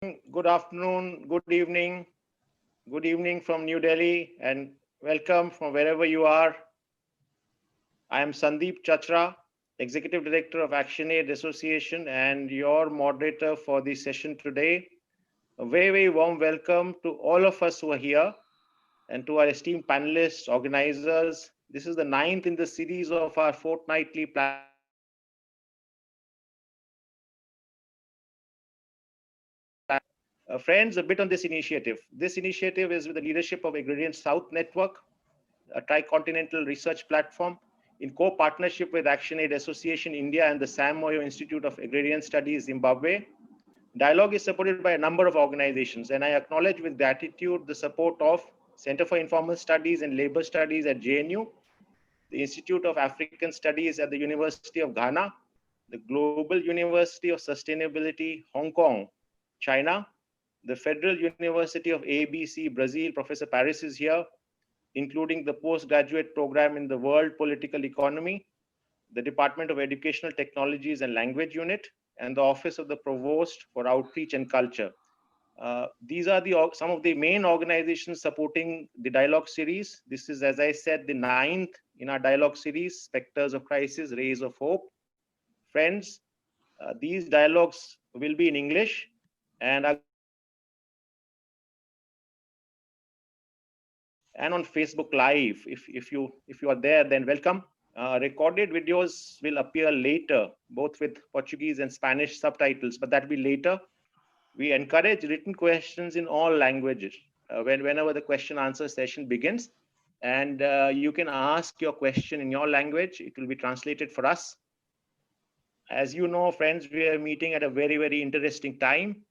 Good afternoon, good evening from New Delhi, and welcome from wherever you are. I am Sandeep Chachra, Executive Director of ActionAid Association, and your moderator for the session today. A very warm welcome to all of us who are here and to our esteemed panelists, organizers. This is the ninth in the series of our fortnightly friends, a bit on this initiative. This initiative is with the leadership of Agrarian South Network, a tricontinental research platform in co-partnership with ActionAid Association India and the Sam Moyo Institute of Agrarian Studies, Zimbabwe. Dialogue is supported by a number of organizations, and I acknowledge with gratitude the support of Center for Informal Studies and Labor Studies at JNU, the Institute of African Studies at the University of Ghana, the Global University of Sustainability, Hong Kong, China, the Federal University of ABC, Brazil. Professor Paris is here, including the postgraduate program in the World Political Economy, the Department of Educational Technologies and Language Unit, and the Office of the Provost for Outreach and Culture. These are some of the main organizations supporting the dialogue series. This is, as I said, the ninth in our dialogue series, Spectres of Crisis, Rays of Hope. Friends, these dialogues will be in English and are and on Facebook Live. If you are there, then welcome. Recorded videos will appear later, both with Portuguese and Spanish subtitles, but that will be later. We encourage written questions in all languages whenever the question answer session begins. And you can ask your question in your language. It will be translated for us. As you know, friends, we are meeting at a very interesting time.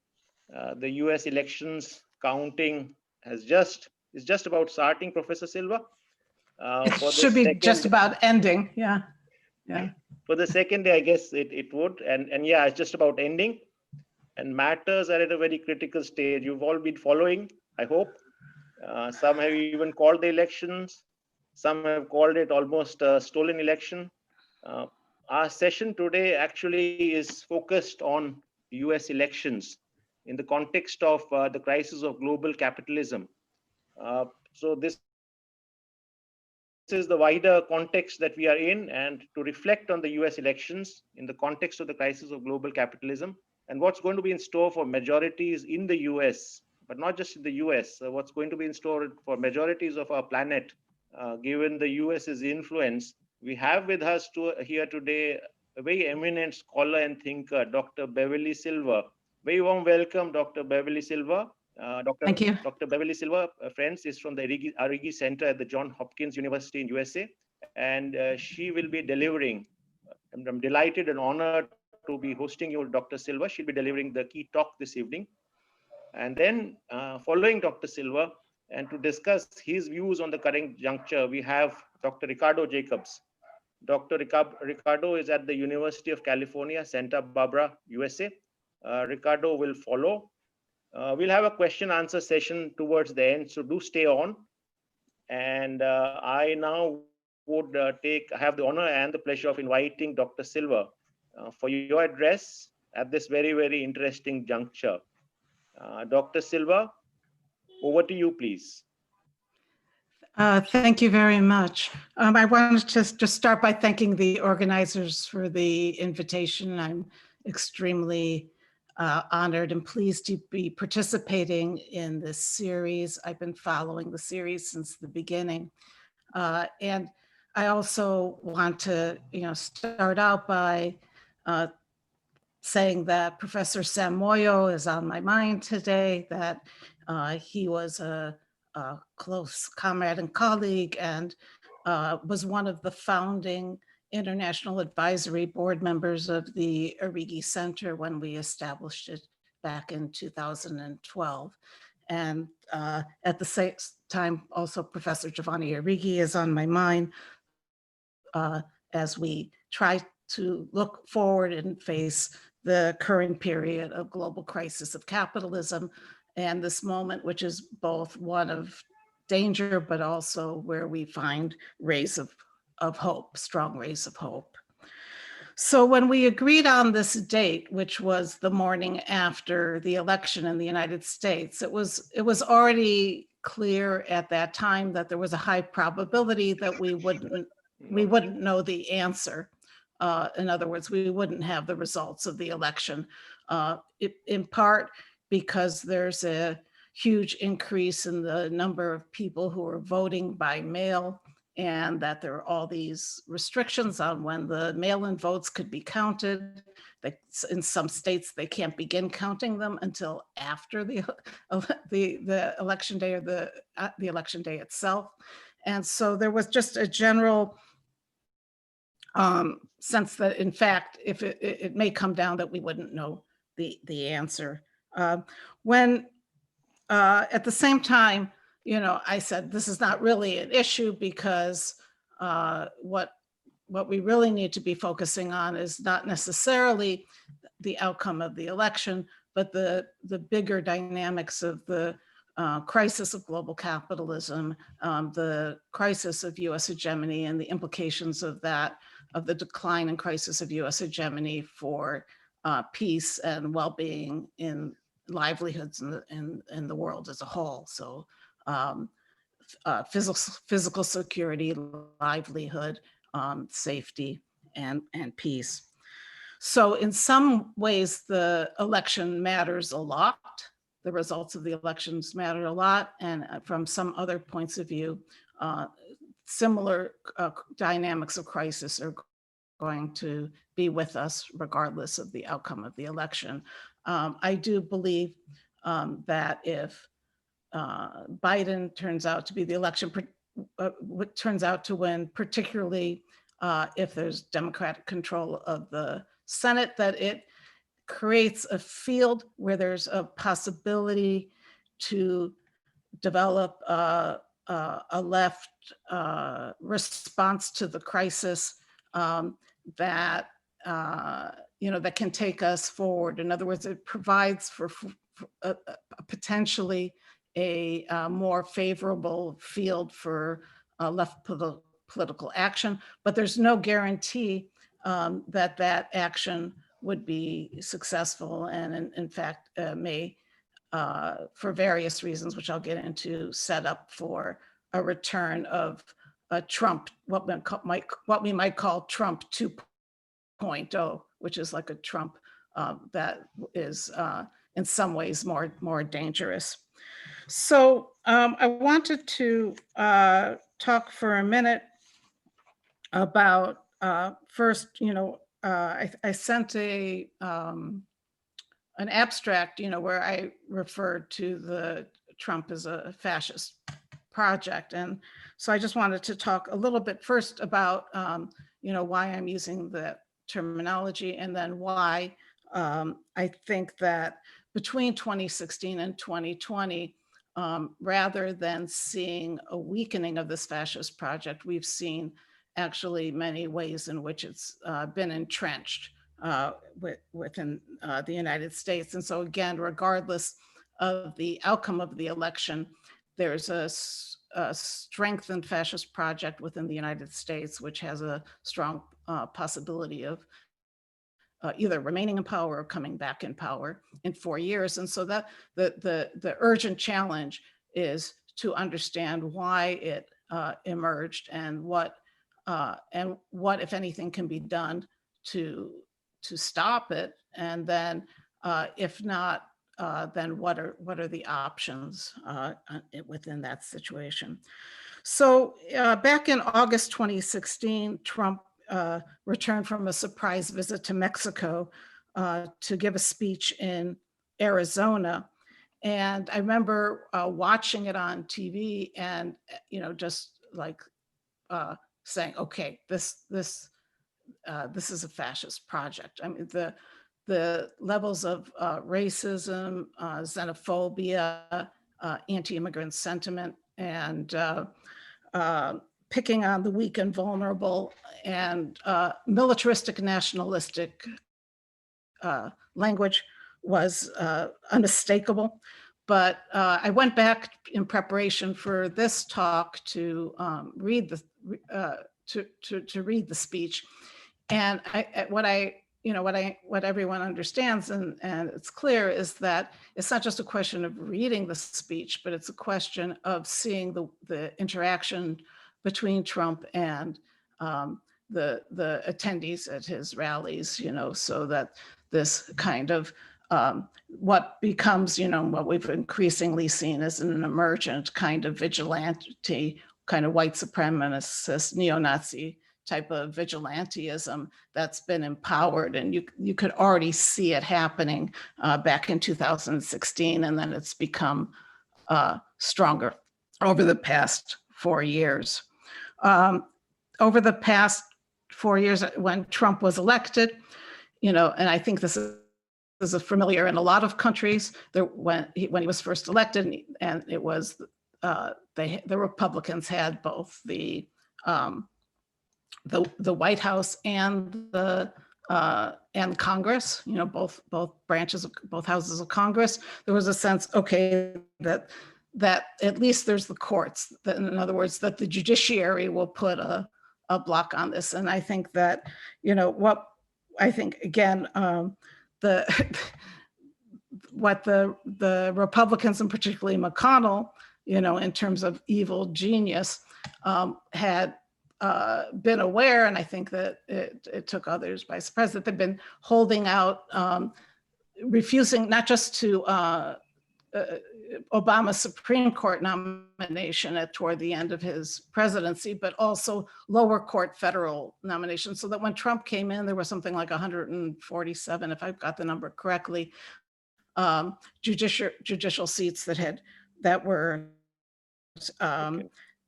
The US elections counting is just about starting, Professor Silva. It should be just about ending, yeah. For the second day, I guess it would, and yeah, it's just about ending. And matters are at a very critical stage. You've all been following, I hope. Some have even called the elections. Some have called it almost a stolen election. Our session today actually is focused on US elections in the context of the crisis of global capitalism. So this is the wider context that we are in, and to reflect on the US elections in the context of the crisis of global capitalism and what's going to be in store for majorities in the US, but not just in the US, what's going to be in store for majorities of our planet, given the US's influence. We have with us here today a very eminent scholar and thinker, Dr. Beverly Silva. Very warm welcome, Dr. Beverly Silva. Thank you. Dr. Beverly Silva, friends, is from the Arrighi Center at the Johns Hopkins University in USA, and she will be delivering. I'm delighted and honored to be hosting you, Dr. Silva. She'll be delivering the key talk this evening. And then following Dr. Silva, and to discuss his views on the current juncture, we have Dr. Ricardo Jacobs. Dr. Ricardo is at the University of California, Santa Barbara, USA. Ricardo will follow. We'll have a question answer session towards the end, so do stay on. And I now would have the honor and the pleasure of inviting Dr. Silva for your address at this very interesting juncture. Dr. Silva, over to you, please. Thank you very much. I wanted to just start by thanking the organizers for the invitation. I'm extremely honored and pleased to be participating in this series. I've been following the series since the beginning. And I also want to start out by saying that Professor Sam Moyo is on my mind today, that he was a close comrade and colleague and was one of the founding international advisory board members of the Arrighi Center when we established it back in 2012. And at the same time, also Professor Giovanni Arrighi is on my mind as we try to look forward and face the current period of global crisis of capitalism and this moment, which is both one of danger, but also where we find rays of hope, strong rays of hope. So when we agreed on this date, which was the morning after the election in the United States, it was already clear at that time that there was a high probability that we wouldn't know the answer. In other words, we wouldn't have the results of the election, in part because there's a huge increase in the number of people who are voting by mail, and that there are all these restrictions on when the mail-in votes could be counted. In some states, they can't begin counting them until after the election day, or the election day itself. And so there was just a general sense that, in fact, if it may come down that we wouldn't know the answer. When at the same time, I said, this is not really an issue, because what we really need to be focusing on is not necessarily the outcome of the election, but the bigger dynamics of the crisis of global capitalism, the crisis of US hegemony, and the implications of that, of the decline and crisis of US hegemony for peace and well-being in livelihoods in the world as a whole. So physical security, livelihood, safety, and peace. So in some ways, the election matters a lot. The results of the elections matter a lot. And from some other points of view, similar dynamics of crisis are going to be with us regardless of the outcome of the election. I do believe that if Biden turns out to be the election, turns out to win, particularly if there's Democratic control of the Senate, that it creates a field where there's a possibility to develop a left response to the crisis that that can take us forward. In other words, it provides for potentially a more favorable field for left political action, but there's no guarantee that action would be successful, and in fact may, for various reasons, which I'll get into, set up for a return of a Trump, what we might call Trump 2.0, which is like a Trump that is in some ways more dangerous. So I wanted to talk for a minute about first, I sent an abstract, where I referred to the Trump as a fascist project. And so I just wanted to talk a little bit first about, why I'm using that terminology, and then why I think that between 2016 and 2020, rather than seeing a weakening of this fascist project, we've seen actually many ways in which it's been entrenched within the United States. And so again, regardless of the outcome of the election, there's a strengthened fascist project within the United States, which has a strong possibility of either remaining in power or coming back in power in 4 years. And so that the urgent challenge is to understand why it emerged, and what, if anything, can be done to stop it. And then if not, then what are the options within that situation? So back in August 2016, Trump returned from a surprise visit to Mexico to give a speech in Arizona. And I remember watching it on TV and, just like saying, okay, this is a fascist project. I mean, the levels of racism, xenophobia, anti-immigrant sentiment, and picking on the weak and vulnerable, and militaristic, nationalistic language was unmistakable. But I went back in preparation for this talk to read the speech, And what everyone understands, and it's clear, is that it's not just a question of reading the speech, but it's a question of seeing the interaction between Trump and the attendees at his rallies, so that this kind of what becomes, what we've increasingly seen as an emergent kind of vigilante, kind of white supremacist, neo-Nazi type of vigilantism that's been empowered. And you could already see it happening back in 2016, and then it's become stronger over the past 4 years. Over the past 4 years, when Trump was elected, and I think this is familiar in a lot of countries, when he was first elected, and it was the Republicans had both the White House and and Congress, both branches of both houses of Congress. There was a sense, okay, that at least there's the courts, that, in other words, that the judiciary will put a block on this. And I think that, again, what the Republicans, and particularly McConnell, in terms of evil genius, had been aware, and I think that it took others by surprise, that they've been holding out, refusing not just to Obama's Supreme Court nomination toward the end of his presidency, but also lower court federal nominations, so that when Trump came in, there was something like 147, if I've got the number correctly, judicial seats that were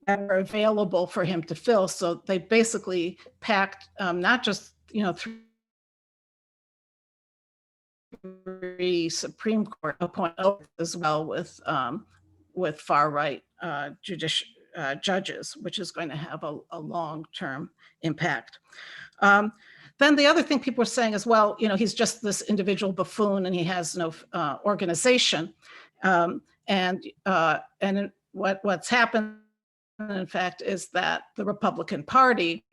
available for him to fill. So they basically packed not just three Supreme Court appointments as well with far right judges, which is going to have a long-term impact. Then the other thing people are saying is, well, he's just this individual buffoon and he has no organization. And what's happened, in fact, is that the Republican Party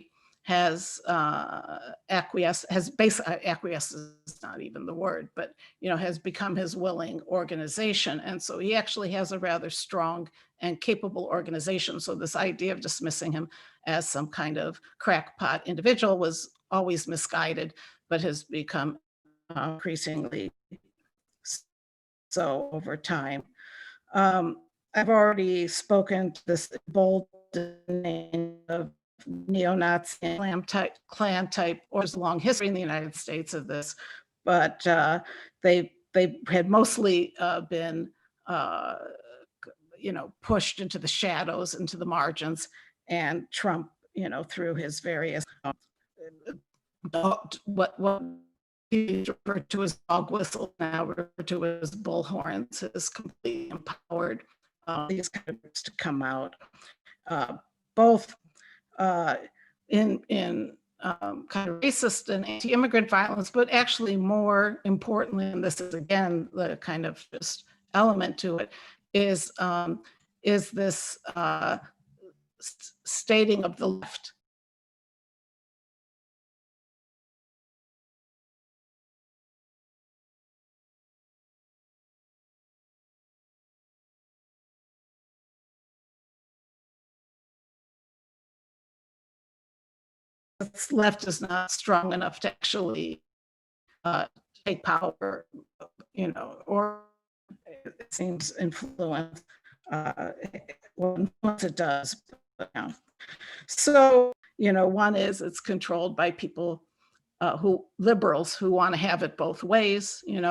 has acquiesced is not even the word, but has become his willing organization. And so he actually has a rather strong and capable organization. So this idea of dismissing him as some kind of crackpot individual was always misguided, but has become increasingly so over time. I've already spoken to this emboldening of neo-Nazi Klan type, or there's a long history in the United States of this, but they had mostly been pushed into the shadows, into the margins, and Trump, through his various what he referred to as dog whistle, now referred to as bullhorns, has completely empowered these kind of groups to come out, both in kind of racist and anti-immigrant violence, but actually more importantly, and this is again the kind of just element to it, is this stating of the left left is not strong enough to actually take power, or it seems influence once it does. So, one is it's controlled by people liberals who want to have it both ways, and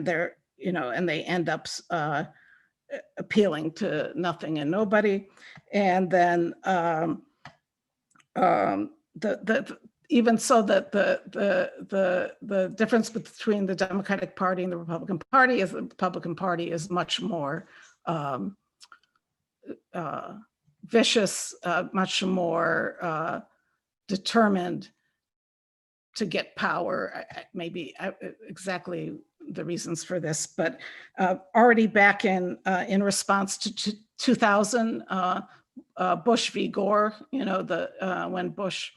they're, and they end up appealing to nothing and nobody. And then even so, that the difference between the Democratic Party and the Republican Party is the Republican Party is much more vicious, much more determined to get power. Maybe exactly the reasons for this, but already back in response to 2000, Bush v. Gore, when Bush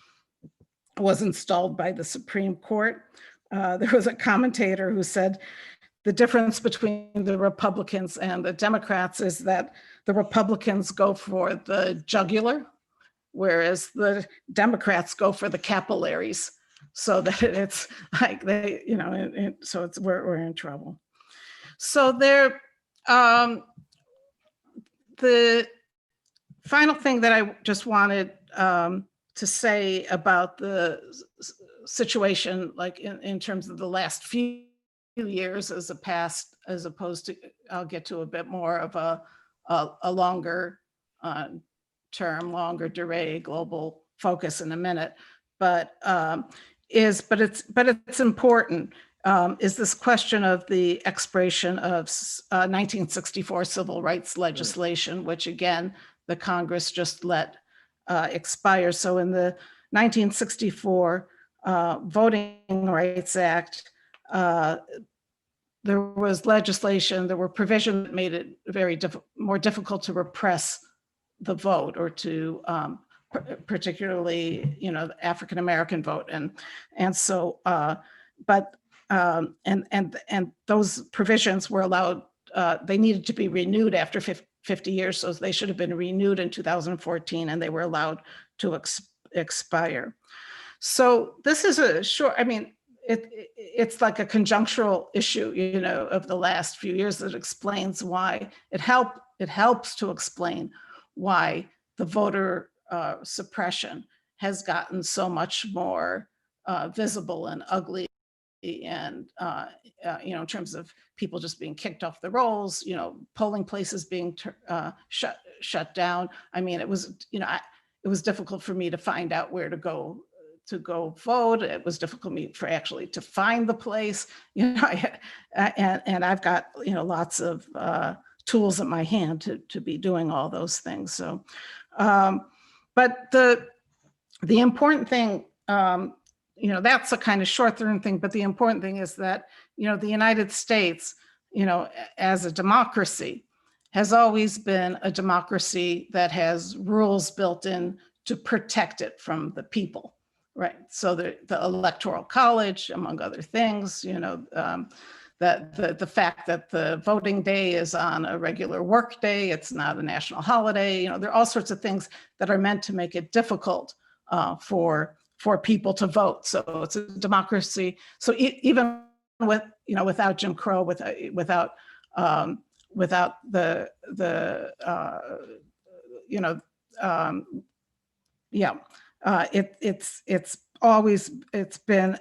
was installed by the Supreme Court. There was a commentator who said the difference between the Republicans and the Democrats is that the Republicans go for the jugular, whereas the Democrats go for the capillaries. So that it's like they, so it's we're in trouble. So there, the final thing that I just wanted to say about the situation, like in terms of the last few years as a past, as opposed to, I'll get to a bit more of a longer term, longer durée global focus in a minute, but it's important, is this question of the expiration of 1964 civil rights legislation, which again, the Congress just let expire. So in the 1964 Voting Rights Act, there was legislation, there were provisions that made it very more difficult to repress the vote, or to particularly, the African American vote, and so, and those provisions were allowed. They needed to be renewed after 50 years, so they should have been renewed in 2014, and they were allowed to expire. So this is a short. I mean, it's like a conjunctural issue, of the last few years that explains why it helps to explain why the voter suppression has gotten so much more visible and ugly, and in terms of people just being kicked off the rolls, polling places being shut down. I mean, it was it was difficult for me to find out where to go vote. It was difficult for actually to find the place, and I've got lots of tools at my hand to be doing all those things. So, but the important thing, that's a kind of short-term thing, but the important thing is that the United States, as a democracy, has always been a democracy that has rules built in to protect it from the people. Right. So the Electoral College, among other things, that the fact that the voting day is on a regular work day, it's not a national holiday. There are all sorts of things that are meant to make it difficult for people to vote. So it's a democracy. So even with without Jim Crow, without the it's always been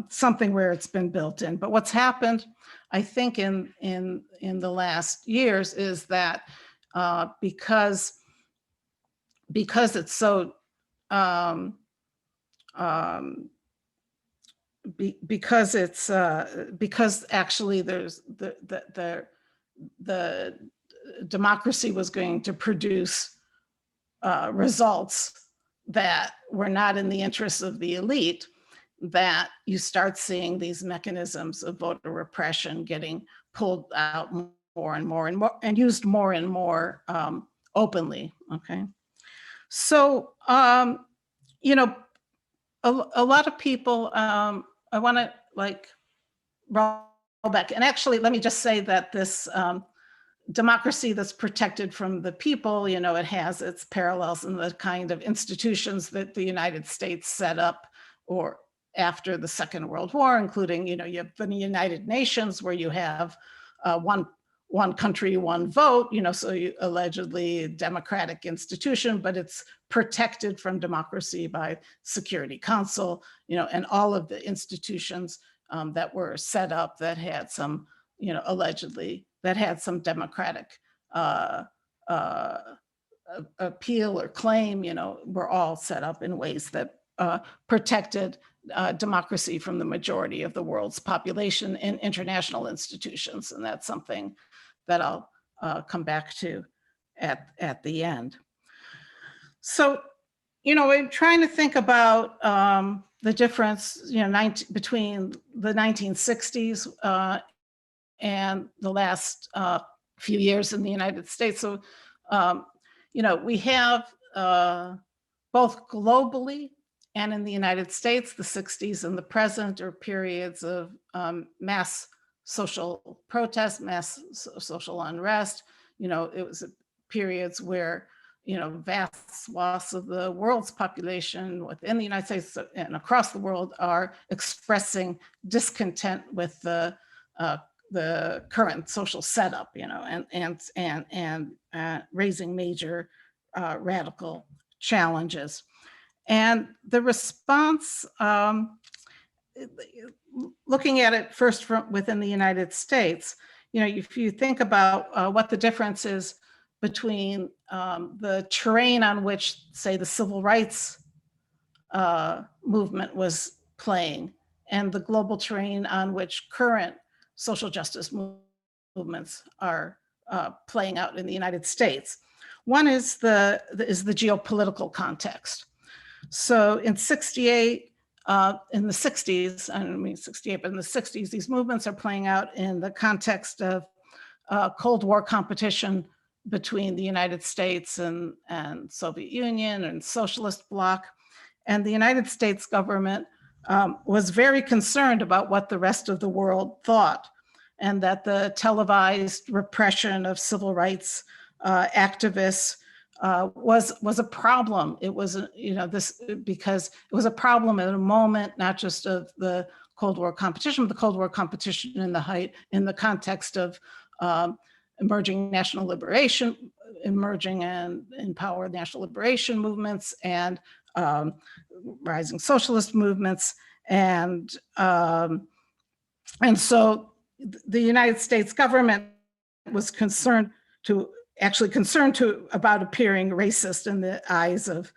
something where it's been built in. But what's happened, I think, in the last years is that because it's so because actually there's the democracy was going to produce results that were not in the interests of the elite, that you start seeing these mechanisms of voter repression getting pulled out more and more and more, and used more and more openly. Okay, so a lot of people, I want to roll back, and actually let me just say that this democracy that's protected from the people, it has its parallels in the kind of institutions that the United States set up or after the Second World War, including, you have the United Nations, where you have one country, one vote, so allegedly a democratic institution, but it's protected from democracy by Security Council, and all of the institutions that were set up that had some, allegedly, that had some democratic appeal or claim, were all set up in ways that protected democracy from the majority of the world's population in international institutions. And that's something that I'll come back to at the end. So, I'm trying to think about the difference, between the 1960s and the last few years in the United States. So, we have both globally And in the United States, the 60s and the present are periods of mass social protest, mass social unrest. It was periods where, vast swaths of the world's population within the United States and across the world are expressing discontent with the current social setup, and raising major radical challenges. And the response, looking at it first from within the United States, if you think about what the difference is between the terrain on which, say, the civil rights movement was playing and the global terrain on which current social justice movements are playing out in the United States. One is the geopolitical context. So in 68, in the 60s, I don't mean 68, but in the 60s, these movements are playing out in the context of Cold War competition between the United States and Soviet Union and socialist bloc. And the United States government was very concerned about what the rest of the world thought, and that the televised repression of civil rights activists was a problem. It was, because it was a problem at a moment, not just of the Cold War competition, but the Cold War competition in the context of emerging national liberation, emerging and empowered national liberation movements, and rising socialist movements. And so the United States government was concerned about appearing racist in the eyes of,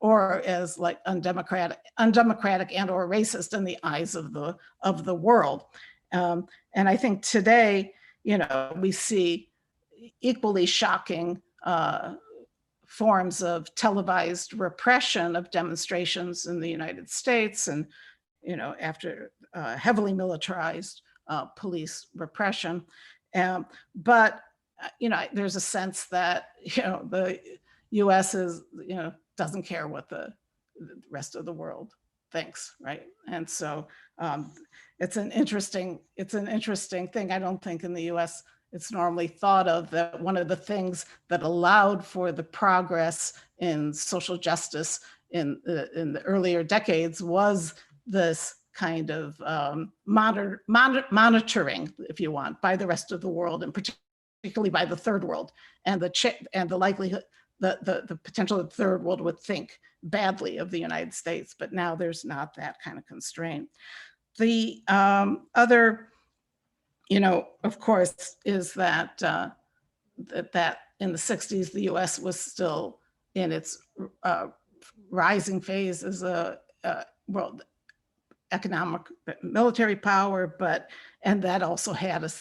or as like undemocratic and or racist in the eyes of the world. And I think today, we see equally shocking forms of televised repression of demonstrations in the United States, and after heavily militarized police repression. But there's a sense that the U.S. is doesn't care what the rest of the world thinks, right? And so it's an interesting thing. I don't think in the U.S. it's normally thought of that one of the things that allowed for the progress in social justice in the earlier decades was this kind of monitoring, if you want, by the rest of the world, and particularly by the third world, and the likelihood, the potential that the third world would think badly of the United States. But now there's not that kind of constraint. The other, of course, is that that in the 60s, the U.S. was still in its rising phase as a world economic military power, and that also had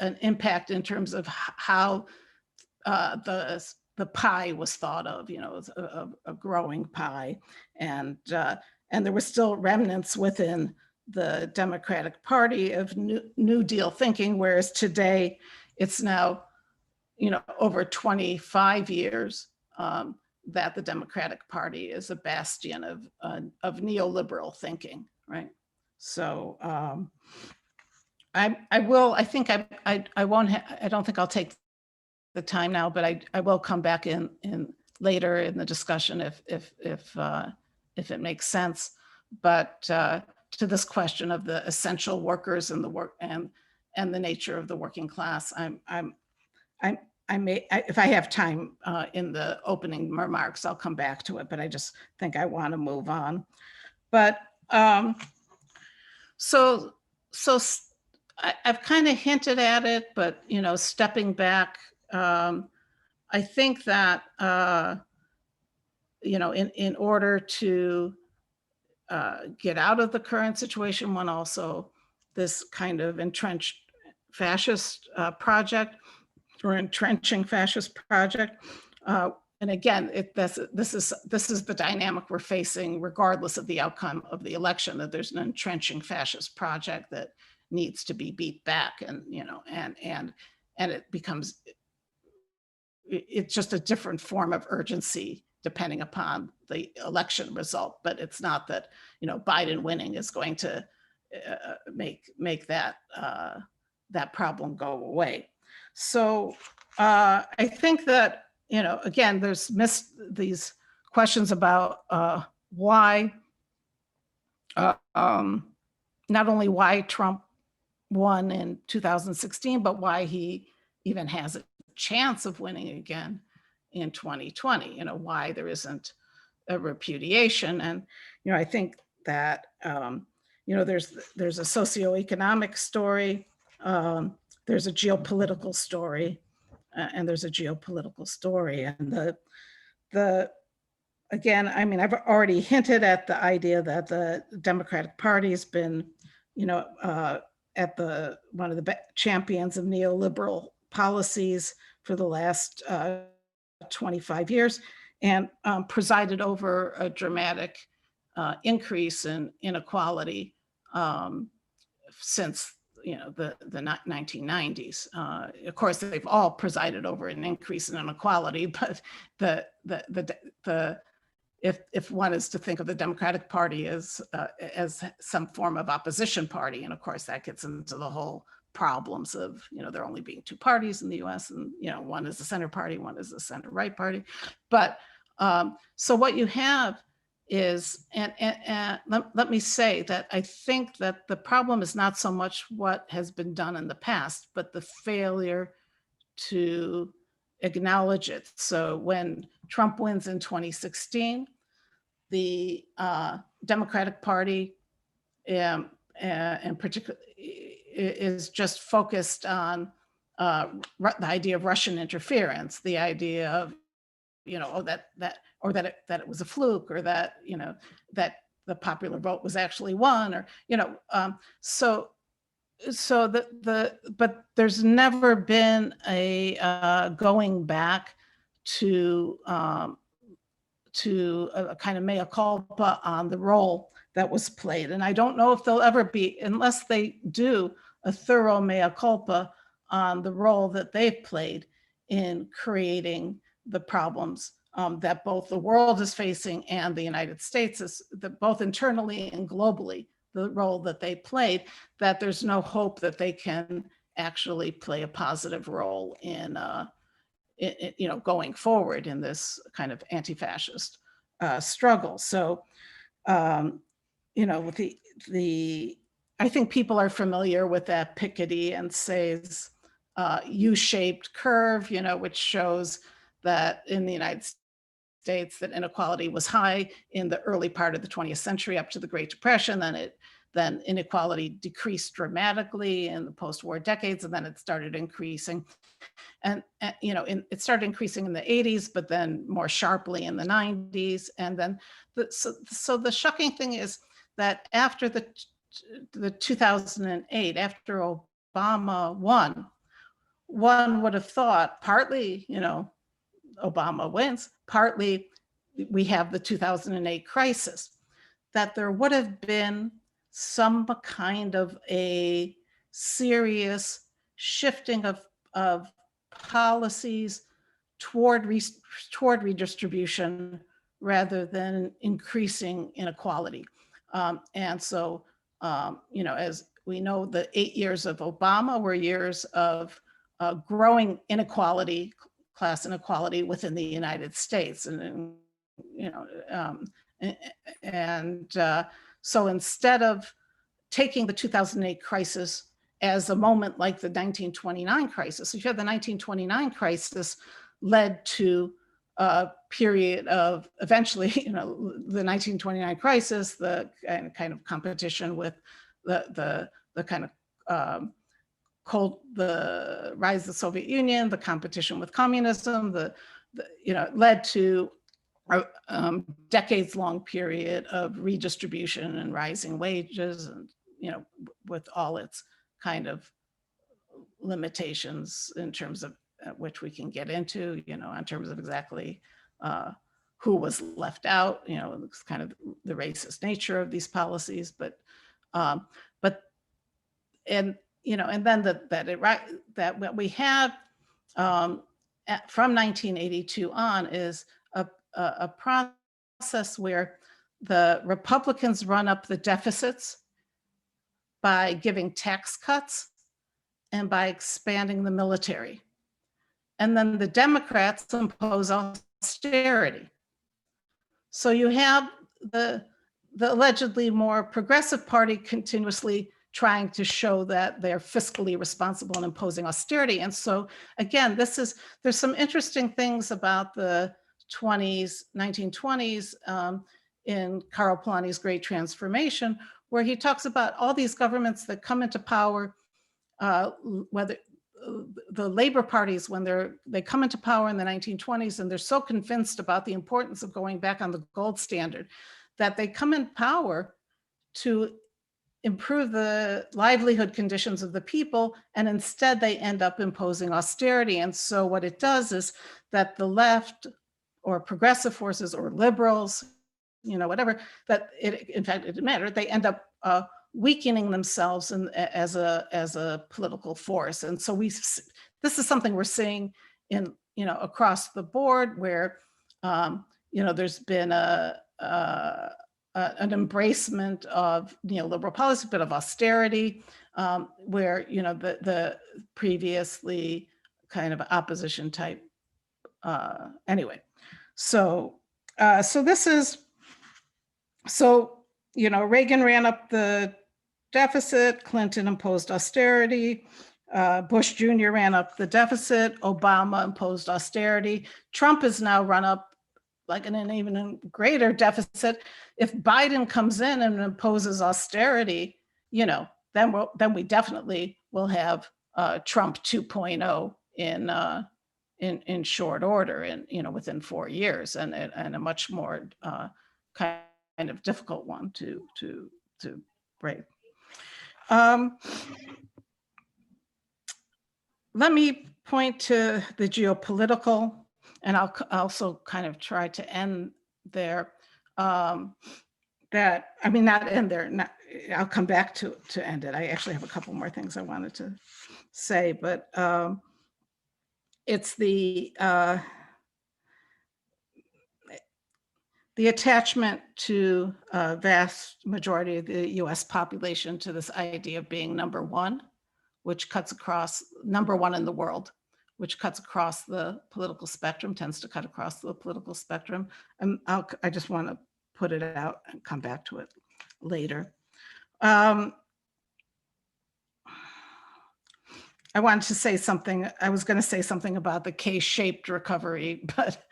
an impact in terms of how the pie was thought of, as a growing pie, and there were still remnants within the Democratic Party of New Deal thinking, whereas today it's now, over 25 years that the Democratic Party is a bastion of neoliberal thinking, right? So I don't think I'll take the time now, but I will come back in later in the discussion if it makes sense. But to this question of the essential workers and the work and the nature of the working class, I may, if I have time in the opening remarks, I'll come back to it, but I just think I want to move on. But so I've kind of hinted at it, but stepping back, I think that in order to get out of the current situation, one also this kind of entrenched fascist project, or entrenching fascist project. And again, this is the dynamic we're facing, regardless of the outcome of the election, that there's an entrenching fascist project that needs to be beat back, and and it becomes, it's just a different form of urgency depending upon the election result. But it's not that, Biden winning is going to make that problem go away. So I think that, again, there's these questions about why, not only why Trump won in 2016, but why he even has a chance of winning again in 2020, why there isn't a repudiation. And, I think that, there's a socioeconomic story, there's a geopolitical story, and there's a geopolitical story. And again, I mean, I've already hinted at the idea that the Democratic Party has been, one of the champions of neoliberal policies for the last 25 years, and presided over a dramatic increase in inequality since the 1990s. Of course, they've all presided over an increase in inequality, but if one is to think of the Democratic Party as some form of opposition party, and of course that gets into the whole problems of, there only being two parties in the US, and, one is the center party, one is the center right party. But so what you have is, and let me say that I think that the problem is not so much what has been done in the past, but the failure to acknowledge it. So when Trump wins in 2016, the Democratic Party, and particularly, is just focused on the idea of Russian interference, the idea of, that it was a fluke, or that, that the popular vote was actually won, or, but there's never been a going back to a kind of mea culpa on the role that was played. And I don't know if they'll ever be, unless they do a thorough mea culpa on the role that they've played in creating the problems that both the world is facing and the United States is, both internally and globally, the role that they played, that there's no hope that they can actually play a positive role in going forward in this kind of anti-fascist struggle. So, with I think people are familiar with that Piketty and Say's U-shaped curve, which shows that in the United States that inequality was high in the early part of the 20th century up to the Great Depression. Then inequality decreased dramatically in the post-war decades, and then it started increasing. And it started increasing in the 80s, but then more sharply in the 90s. And then so the shocking thing is that after the 2008, after Obama won, one would have thought, partly, Obama wins, partly we have the 2008 crisis, that there would have been some kind of a serious shifting of policies toward redistribution rather than increasing inequality. And so, as we know, the 8 years of Obama were years of growing inequality, class inequality within the United States. So instead of taking the 2008 crisis as a moment like the 1929 crisis, if you had the 1929 crisis led to a period of eventually, the 1929 crisis, the kind of competition with the kind of the rise of the Soviet Union, the competition with communism, led to a decades-long period of redistribution and rising wages, and with all its kind of limitations in terms of which we can get into, in terms of exactly who was left out, it's kind of the racist nature of these policies, and then that what we have from 1982 on is a process where the Republicans run up the deficits by giving tax cuts and by expanding the military. And then the Democrats impose austerity. So you have the allegedly more progressive party continuously trying to show that they're fiscally responsible and imposing austerity. And so again, there's some interesting things about the 1920s in Karl Polanyi's Great Transformation, where he talks about all these governments that come into power, whether the labor parties, when they come into power in the 1920s, and they're so convinced about the importance of going back on the gold standard, that they come in power to improve the livelihood conditions of the people, and instead they end up imposing austerity. And so what it does is that the left or progressive forces or liberals, whatever, that in fact, it didn't matter, they end up weakening themselves as a political force. And so this is something we're seeing in, across the board, where, there's been an embracement of neoliberal policy, but of austerity, where the previously kind of opposition type. Anyway, so this is Reagan ran up the deficit, Clinton imposed austerity, Bush Jr. ran up the deficit, Obama imposed austerity, Trump has now run up like an even greater deficit. If Biden comes in and imposes austerity, then we definitely will have Trump 2.0 in short order, and within 4 years, and a much more kind of difficult one to break. Let me point to the geopolitical, and I'll also kind of try to end there. Not end there. I'll come back to end it. I actually have a couple more things I wanted to say, but it's the attachment to a vast majority of the U.S. population to this idea of being number one, which cuts across, number one in the world, which cuts across the political spectrum, tends to cut across the political spectrum. And I just want to put it out and come back to it later. I wanted to say something, I was going to say something about the K-shaped recovery, but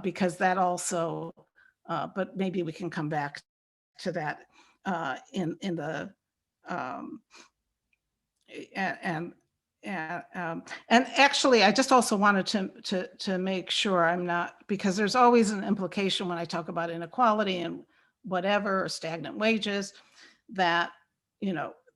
because that also, but maybe we can come back to that in the, and actually, I just also wanted to make sure I'm not, because there's always an implication when I talk about inequality and whatever, or stagnant wages, that,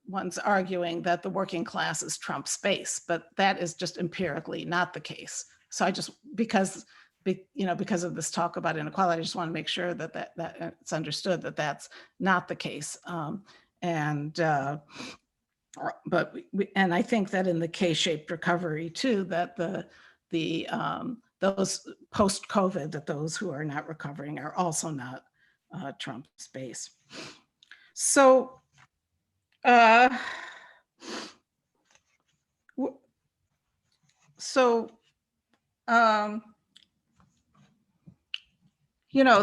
one's arguing that the working class is Trump's base, but that is just empirically not the case. So I just, because of this talk about inequality, I just want to make sure that it's understood that that's not the case. But I think that in the K-shaped recovery too, that those post-COVID, that those who are not recovering are also not Trump's base. So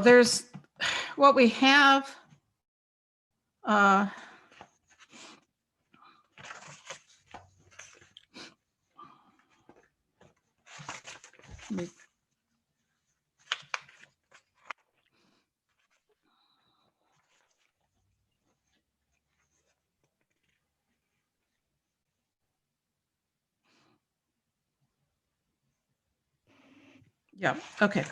there's what we have. Yeah, okay.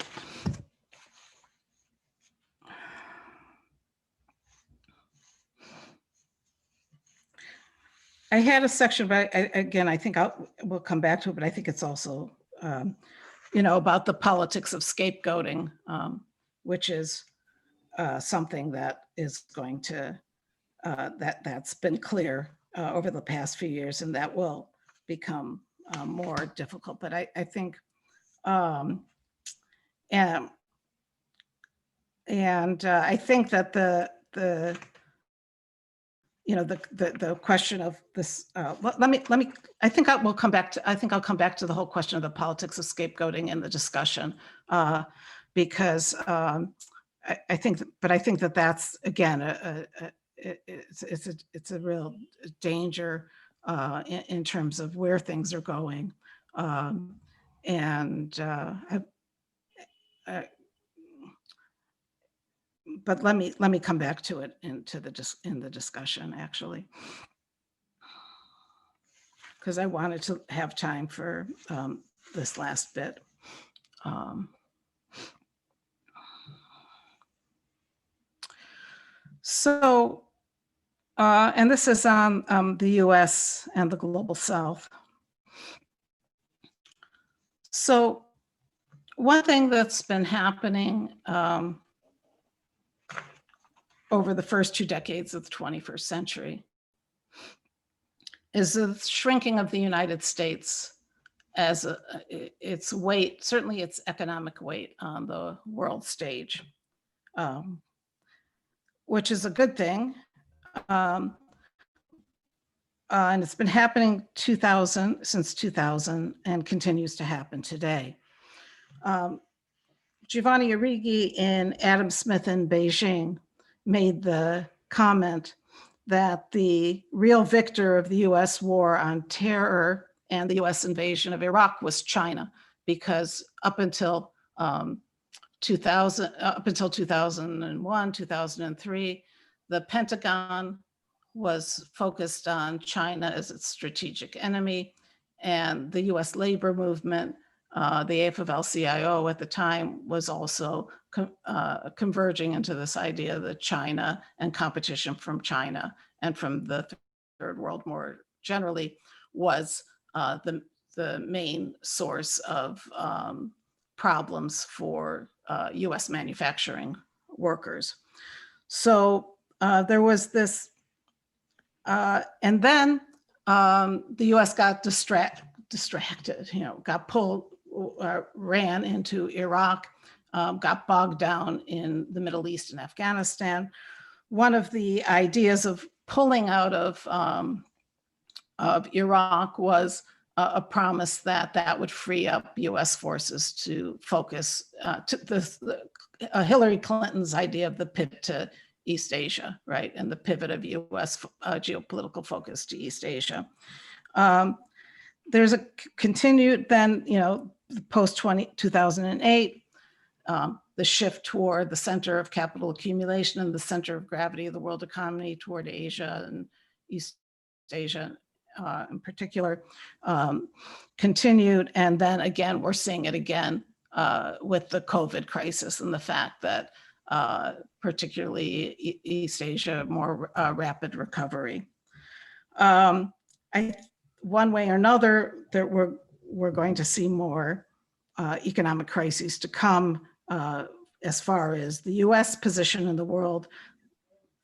I had a section, but again, I think we'll come back to it, but I think it's also, about the politics of scapegoating, which is something that is going to, that's been clear over the past few years, and that will become more difficult. But I think, I think that the question of this, I think I'll come back to the whole question of the politics of scapegoating in the discussion, because I think that that's, again, it's a real danger in terms of where things are going. But let me come back to it in the discussion, actually, because I wanted to have time for this last bit. And this is on the US and the global South. So one thing that's been happening over the first 2 decades of the 21st century is the shrinking of the United States as its weight, certainly its economic weight on the world stage, which is a good thing. And it's been happening since 2000 and continues to happen today. Giovanni Arrighi and Adam Smith in Beijing made the comment that the real victor of the US war on terror and the US invasion of Iraq was China, because up until 2001, 2003, the Pentagon was focused on China as its strategic enemy, and the US labor movement, the AFL-CIO at the time, was also converging into this idea that China and competition from China and from the Third World more generally was the main source of problems for US manufacturing workers. So there was this, and then the US got distracted, got pulled, ran into Iraq, got bogged down in the Middle East and Afghanistan. One of the ideas of pulling out of Iraq was a promise that would free up US forces to focus to Hillary Clinton's idea of the pivot to East Asia, right? And the pivot of US geopolitical focus to East Asia. There's a continued then, post 2008, the shift toward the center of capital accumulation and the center of gravity of the world economy toward Asia and East Asia in particular, continued. And then again, we're seeing it again with the COVID crisis and the fact that particularly East Asia, more rapid recovery. One way or another, that we're going to see more economic crises to come as far as the US position in the world.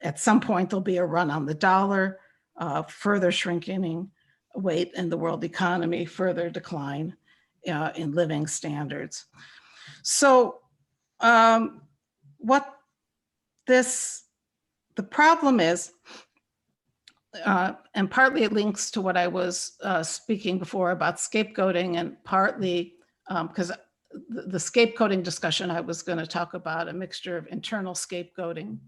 At some point, there'll be a run on the dollar, further shrinking weight in the world economy, further decline in living standards. So what the problem is, and partly it links to what I was speaking before about scapegoating, and partly because the scapegoating discussion, I was going to talk about a mixture of internal scapegoating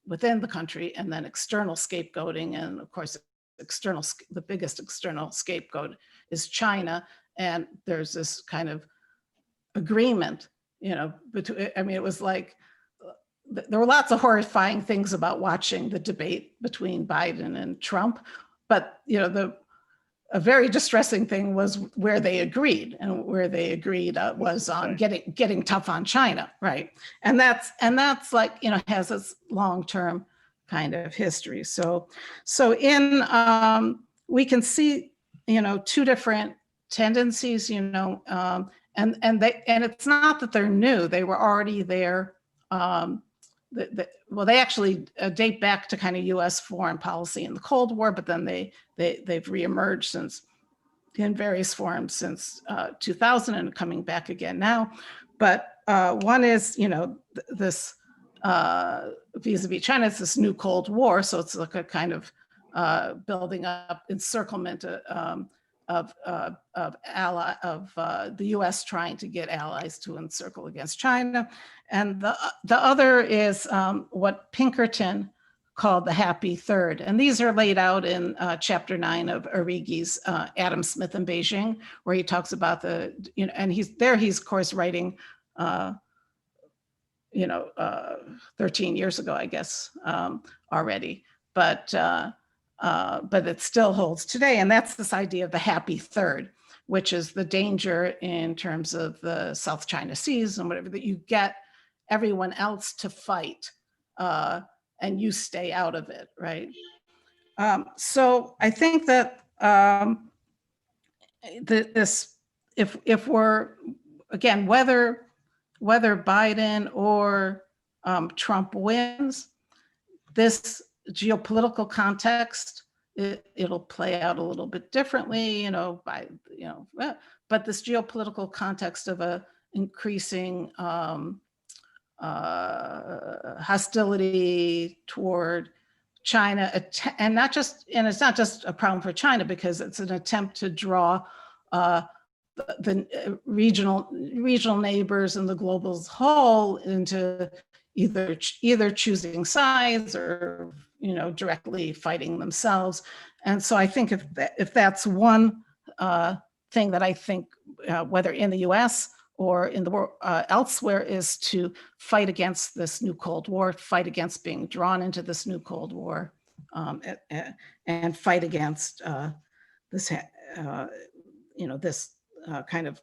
within the country and then external scapegoating. And of course, the biggest external scapegoat is China. And there's this kind of agreement, between, it was like, there were lots of horrifying things about watching the debate between Biden and Trump, but a very distressing thing was where they agreed, and where they agreed was on getting tough on China, right? And that's like has this long-term kind of history. So we can see two different tendencies, and it's not that they're new; they were already there. Well, they actually date back to kind of U.S. foreign policy in the Cold War, but then they've reemerged in various forms since 2000 and coming back again now. But one is, this vis-a-vis China, it's this new Cold War. So it's like a kind of building up encirclement of the U.S. trying to get allies to encircle against China. And the other is what Pinkerton called the happy third. And these are laid out in chapter 9 of Arrighi's Adam Smith in Beijing, where he talks about and he's of course writing 13 years ago, I guess, already, but it still holds today. And that's this idea of the happy third, which is the danger in terms of the South China Seas and whatever, that you get everyone else to fight and you stay out of it, right? So I think that if we're, again, whether Biden or Trump wins, this geopolitical context, it'll play out a little bit differently, but this geopolitical context of a increasing hostility toward China, and it's not just a problem for China, because it's an attempt to draw the regional neighbors and the global as whole into either choosing sides or directly fighting themselves. And so I think if that's one thing that I think, whether in the U.S. or in the world elsewhere, is to fight against this new Cold War, fight against being drawn into this new Cold War, and fight against this kind of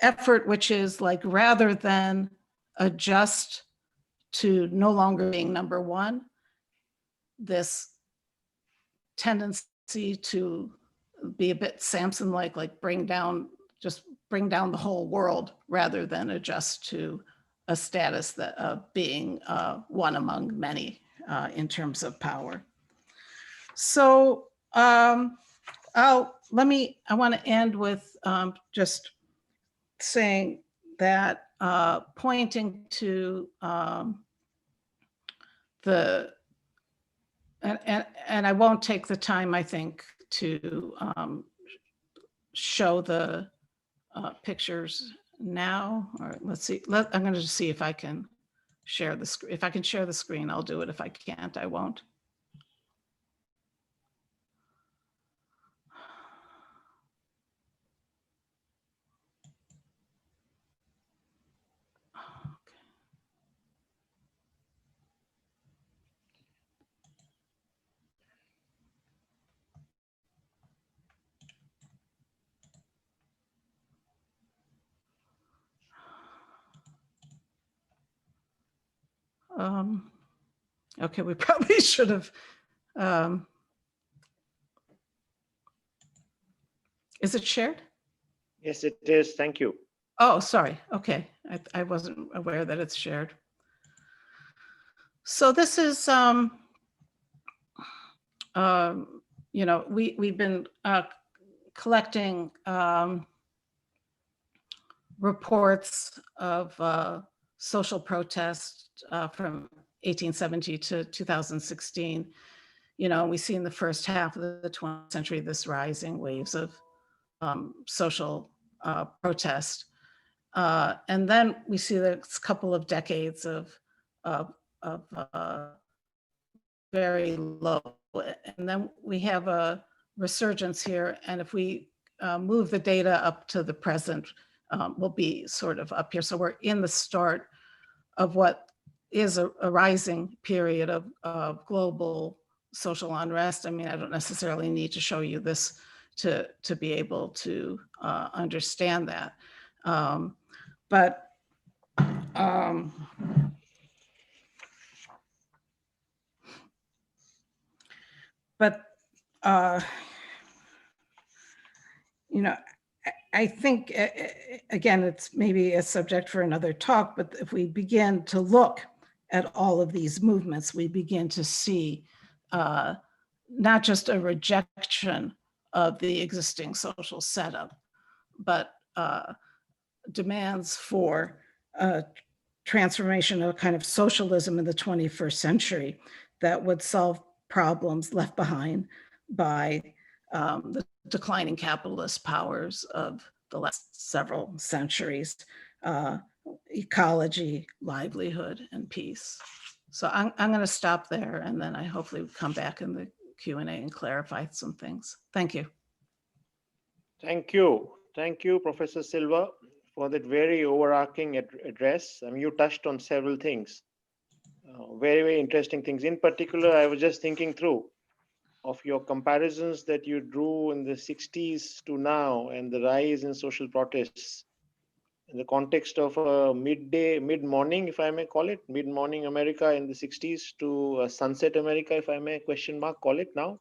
effort, which is like, rather than adjust to no longer being number one, this tendency to be a bit Samson-like bring down the whole world, rather than adjust to a status that of being one among many in terms of power. So I want to end with just saying that, pointing to and I won't take the time, I think, to show the pictures now. Or let's see. I'm going to just see if I can share the screen. If I can share the screen, I'll do it. If I can't, I won't. Okay, we probably should have. Is it shared? Yes, it is. Thank you. Oh, sorry. Okay, I wasn't aware that it's shared. So this is, we've been collecting reports of social protest from 1870 to 2016. We see in the first half of the 20th century this rising waves of social protest. And then we see this couple of decades of very low. And then we have a resurgence here. And if we move the data up to the present, we'll be sort of up here. So we're in the start of what is a rising period of global social unrest. I mean, I don't necessarily need to show you this to be able to understand that. But I think, again, it's maybe a subject for another talk, but if we begin to look at all of these movements, we begin to see not just a rejection of the existing social setup, but demands for transformation of a kind of socialism in the 21st century that would solve problems left behind by the declining capitalist powers of the last several centuries, ecology, livelihood, and peace. So I'm going to stop there, and then I hopefully come back in the Q&A and clarify some things. Thank you. Thank you. Thank you, Professor Silva, for that very overarching address. I mean, you touched on several things, very, very interesting things. In particular, I was just thinking through of your comparisons that you drew in the 60s to now and the rise in social protests in the context of a mid-morning, if I may call it, mid-morning America in the 60s to sunset America, if I may call it now.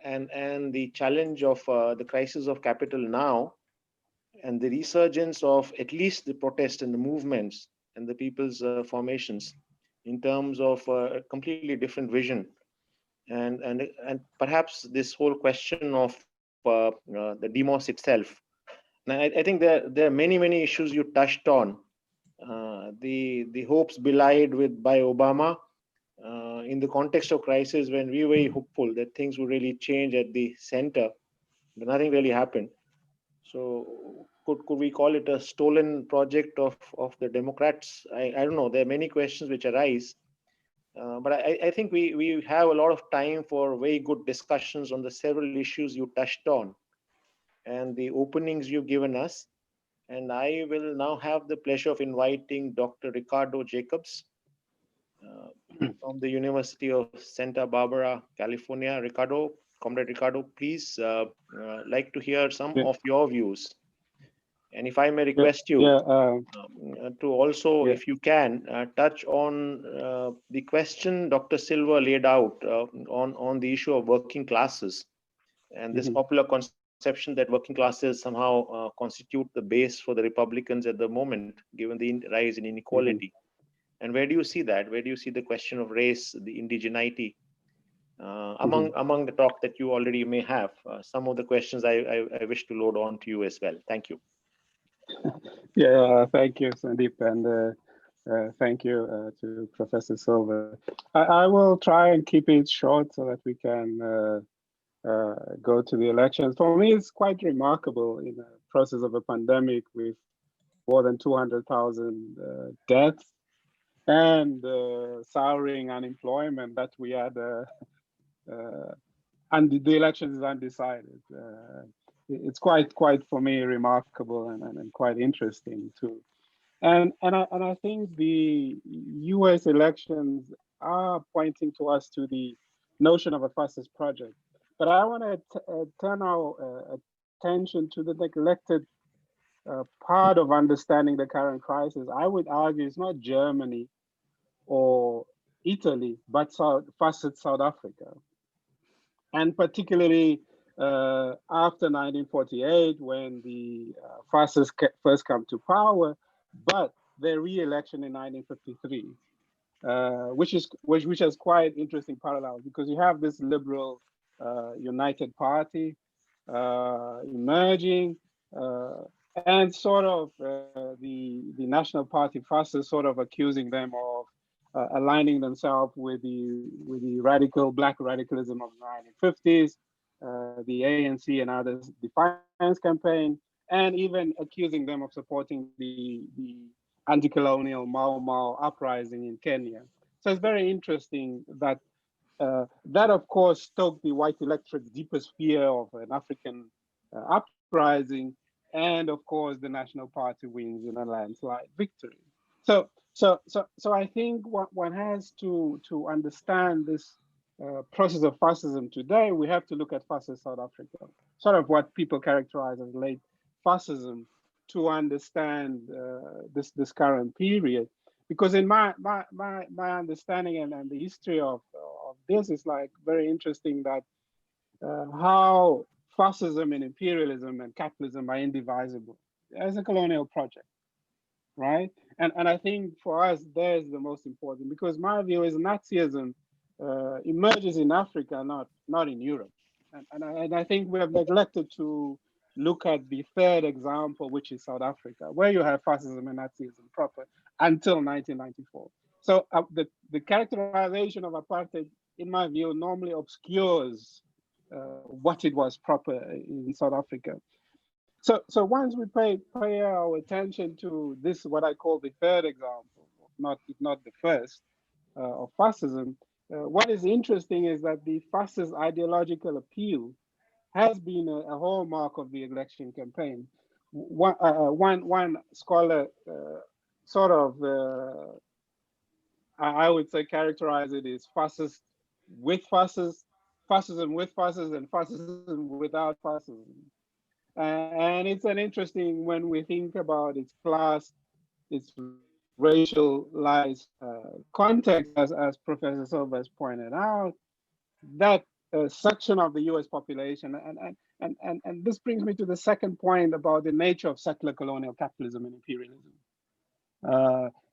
And the challenge of the crisis of capital now, and the resurgence of at least the protest and the movements and the people's formations in terms of a completely different vision, and perhaps this whole question of the demos itself. Now, I think there are many issues you touched on. The hopes belied by Obama in the context of crisis, when we were hopeful that things would really change at the center, but nothing really happened. So could we call it a stolen project of the Democrats? I don't know. There are many questions which arise. But I think we have a lot of time for very good discussions on the several issues you touched on and the openings you've given us. And I will now have the pleasure of inviting Dr. Ricardo Jacobs from the University of Santa Barbara, California. Comrade Ricardo, please, like to hear some of your views. And if I may request you to also, if you can, touch on the question Dr. Silva laid out on the issue of working classes and this popular conception that working classes somehow constitute the base for the Republicans at the moment, given the rise in inequality. And where do you see that? Where do you see the question of race, the indigeneity, among the talk that you already may have? Some of the questions I wish to load on to you as well. Thank you. Yeah, thank you, Sandeep, and thank you to Professor Silva. I will try and keep it short so that we can go to the elections. For me, it's quite remarkable in the process of a pandemic with more than 200,000 deaths and souring unemployment that we had, and the election is undecided. It's quite for me remarkable and quite interesting too. And I think the U.S. elections are pointing to us to the notion of a fascist project. But I want to turn our attention to the neglected part of understanding the current crisis. I would argue it's not Germany or Italy, but fascist South Africa. And particularly after 1948, when the fascists first come to power, but their re-election in 1953, which has quite interesting parallels, because you have this liberal United Party emerging, and sort of the National Party fascists sort of accusing them of aligning themselves with the black radicalism of the 1950s, the ANC and others defiance campaign, and even accusing them of supporting the anti-colonial Mau Mau uprising in Kenya. So it's very interesting that that, of course, stoked the white electorate's deepest fear of an African uprising, and of course, the National Party wins in a landslide victory. So I think one has to understand this process of fascism today. We have to look at fascist South Africa, sort of what people characterize as late fascism, to understand this current period. Because in my understanding and the history of this is like very interesting, that how fascism and imperialism and capitalism are indivisible as a colonial project, right? And I think for us, there's the most important, because my view is Nazism emerges in Africa, not in Europe. And I think we have neglected to look at the third example, which is South Africa, where you have fascism and Nazism proper, until 1994. So the characterization of apartheid, in my view, normally obscures what it was proper in South Africa. So once we pay our attention to this, what I call the third example, if not the first, of fascism, what is interesting is that the fascist ideological appeal has been a hallmark of the election campaign. One scholar sort of, I would say, characterize it as fascist with fascists, fascism with fascists, and fascism without fascism. And it's an interesting when we think about its class, its racialized context, as Professor Silva has pointed out, that section of the US population. And this brings me to the second point about the nature of settler colonial capitalism and imperialism,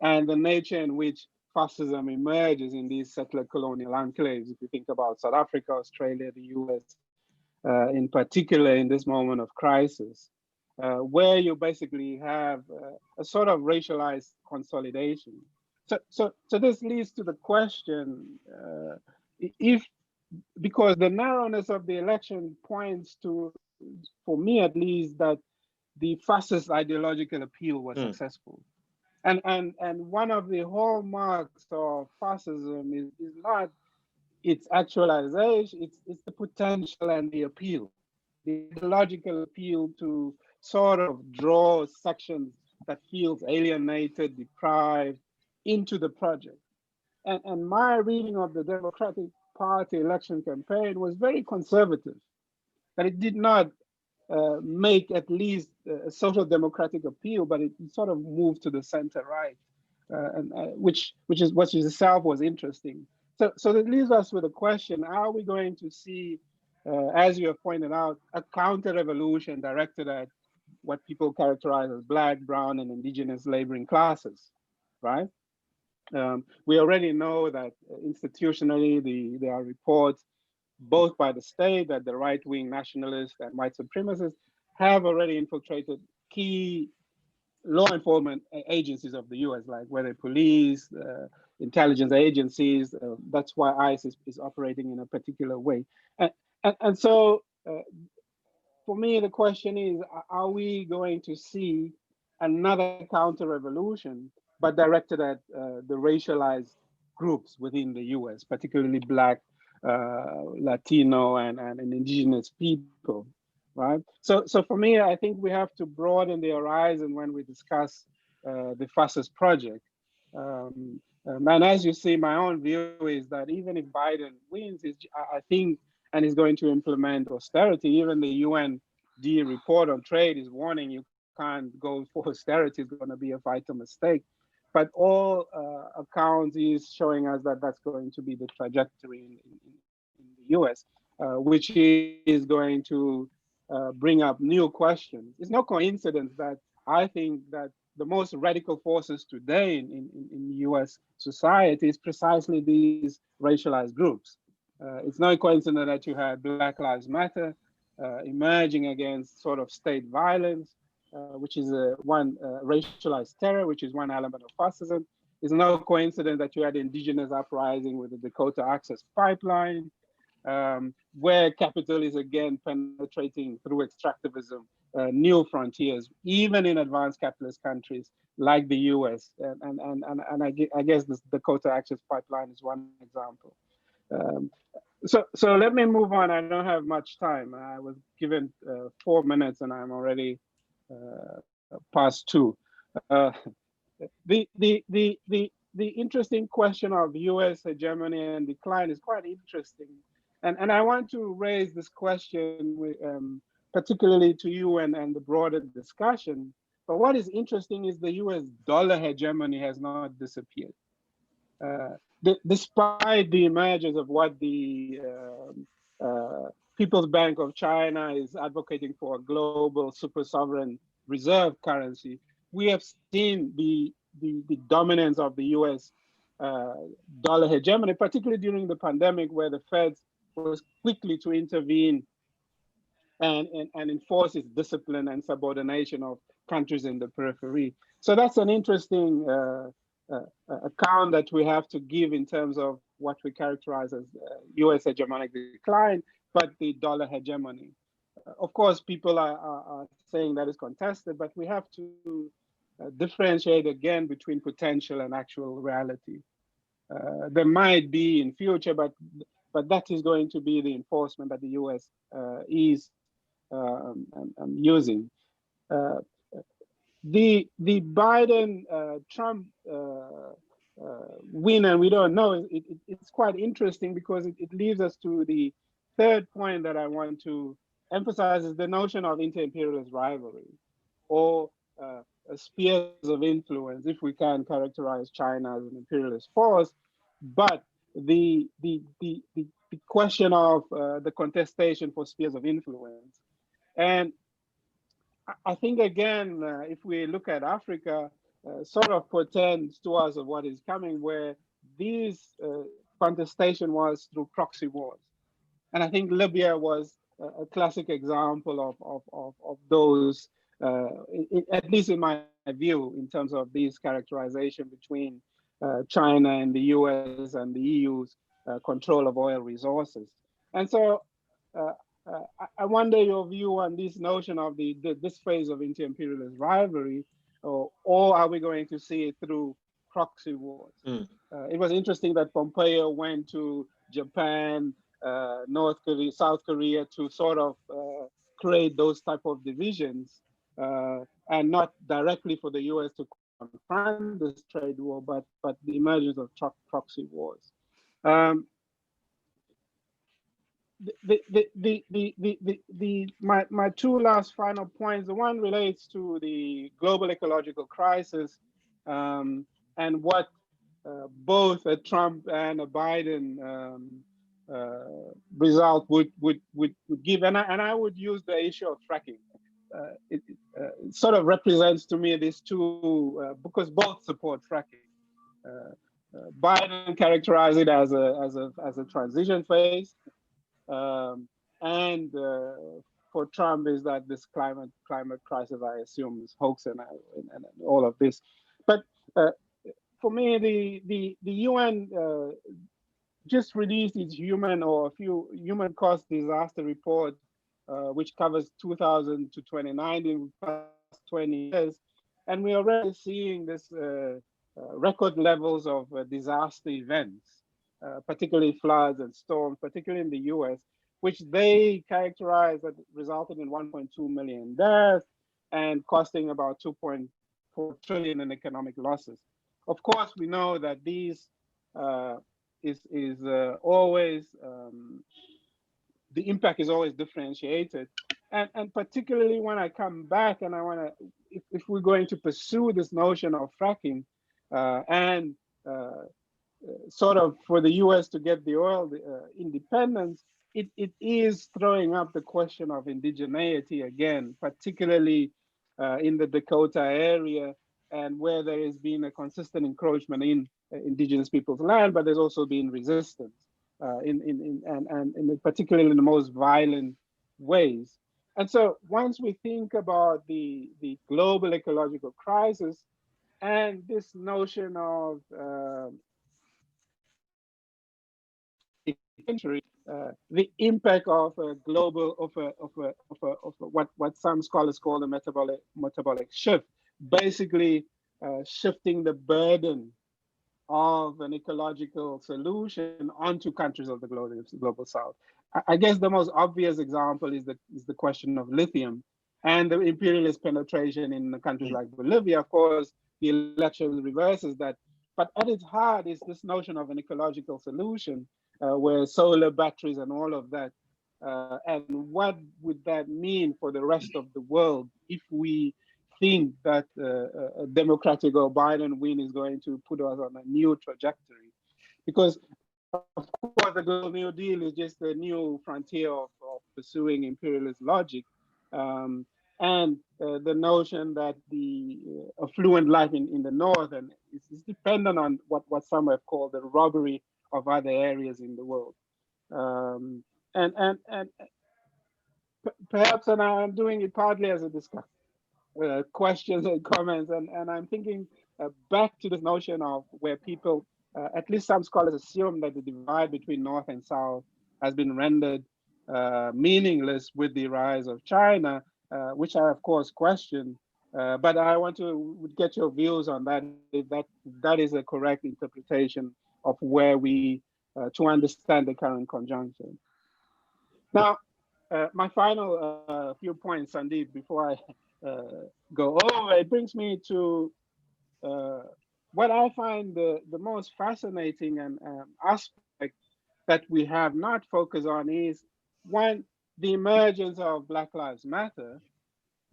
and the nature in which fascism emerges in these settler colonial enclaves. If you think about South Africa, Australia, the US, in particular in this moment of crisis, where you basically have a sort of racialized consolidation. So this leads to the question, if, because the narrowness of the election points to, for me at least, that the fascist ideological appeal was successful. And one of the hallmarks of fascism is not its actualization, it's the potential and the appeal, the ideological appeal to sort of draw sections that feels alienated, deprived into the project. And my reading of the Democratic Party election campaign was very conservative, that it did not make at least a social democratic appeal, but it sort of moved to the center right, which itself was interesting. So that leaves us with a question: are we going to see, as you have pointed out, a counter-revolution directed at what people characterize as Black, brown, and indigenous laboring classes, right? We already know that institutionally there are reports both by the state that the right-wing nationalists and white supremacists have already infiltrated key law enforcement agencies of the US, like whether police, intelligence agencies. That's why ICE is operating in a particular way. And so for me, the question is, are we going to see another counter-revolution, but directed at the racialized groups within the US, particularly Black, Latino, and indigenous people, right? So for me, I think we have to broaden the horizon when we discuss the fascist project. And as you see, my own view is that even if Biden wins, I think, and is going to implement austerity, even the UND report on trade is warning you can't go for austerity, it's going to be a vital mistake. But all accounts is showing us that that's going to be the trajectory in the US, which is going to bring up new questions. It's no coincidence that I think that the most radical forces today in US society is precisely these racialized groups. It's no coincidence that you had Black Lives Matter emerging against sort of state violence, which is one racialized terror, which is one element of fascism. It's no coincidence that you had indigenous uprising with the Dakota Access Pipeline, where capital is again penetrating through extractivism, new frontiers, even in advanced capitalist countries like the US. And I guess the Dakota Access Pipeline is one example. So let me move on. I don't have much time. I was given 4 minutes and I'm already past 2. The interesting question of US hegemony and decline is quite interesting. And I want to raise this question with, particularly to you and the broader discussion. But what is interesting is the US dollar hegemony has not disappeared. Despite the emergence of what the People's Bank of China is advocating for a global super sovereign reserve currency, we have seen the dominance of the US dollar hegemony, particularly during the pandemic, where the Fed was quickly to intervene and enforce its discipline and subordination of countries in the periphery. So that's an interesting account that we have to give in terms of what we characterize as US hegemonic decline, but the dollar hegemony. Of course, people are saying that is contested, but we have to differentiate again between potential and actual reality. There might be in future, but that is going to be the enforcement that the US is using. The Biden Trump win, and we don't know, it's quite interesting because it leads us to the third point that I want to emphasize, is the notion of inter-imperialist rivalry, or spheres of influence, if we can characterize China as an imperialist force. But the question of the contestation for spheres of influence. And I think, again, if we look at Africa, sort of portends to us of what is coming, where this contestation was through proxy wars. And I think Libya was a classic example of those, at least in my view, in terms of this characterization between China and the US and the EU's control of oil resources. And so I wonder your view on this notion of this phase of inter-imperialist rivalry, or are we going to see it through proxy wars? It was interesting that Pompeo went to Japan, North Korea, South Korea, to sort of create those type of divisions, and not directly for the US to confront this trade war, but the emergence of proxy wars. My two last final points. The one relates to the global ecological crisis, and what both a Trump and a Biden result would give, and I would use the issue of fracking. It sort of represents to me these two, because both support fracking. Biden characterized it as a transition phase, and for Trump is that this climate crisis, I assume, is hoax and all of this. But for me, the UN just released its human cost disaster report, which covers 2000 to 2019, past 20 years, and we're already seeing this record levels of disaster events, particularly floods and storms, particularly in the US, which they characterize that resulted in 1.2 million deaths and costing about 2.4 trillion in economic losses. Of course, we know that these is always, the impact is always differentiated. And particularly when I come back and I want to, if we're going to pursue this notion of fracking, and sort of for the US to get the oil independence, it is throwing up the question of indigeneity again, particularly in the Dakota area, and where there has been a consistent encroachment in indigenous people's land, but there's also been resistance, particularly in the most violent ways. And so once we think about the global ecological crisis and this notion of the impact of a global what some scholars call the metabolic shift, basically shifting the burden of an ecological solution onto countries of the global south. I guess the most obvious example is the question of lithium and the imperialist penetration in countries like Bolivia. Of course, the election reverses that, but at its heart is this notion of an ecological solution, where solar batteries and all of that, and what would that mean for the rest of the world if we think that a Democratic or Biden win is going to put us on a new trajectory? Because of course the Global New Deal is just a new frontier of pursuing imperialist logic, and the notion that the affluent life in the north and is dependent on what some have called the robbery of other areas in the world, and perhaps, and I'm doing it partly as a discussion, questions and comments, and I'm thinking back to this notion of where people, at least some scholars assume that the divide between North and South has been rendered meaningless with the rise of China, which I of course question. But I want to get your views on that, if that is a correct interpretation of where we, to understand the current conjunction. Now, my final few points, Sandeep, before I go over, it brings me to what I find the most fascinating and aspect that we have not focused on is, one, the emergence of Black Lives Matter,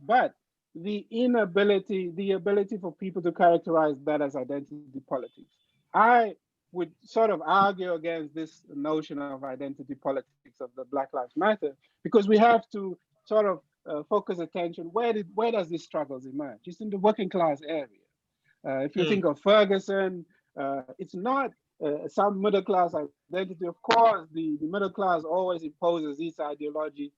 but the ability for people to characterize that as identity politics. I would sort of argue against this notion of identity politics of the Black Lives Matter, because we have to sort of focus attention, where does these struggles emerge? It's in the working class area. If you think of Ferguson, it's not some middle class identity. Of course, the middle class always imposes this ideology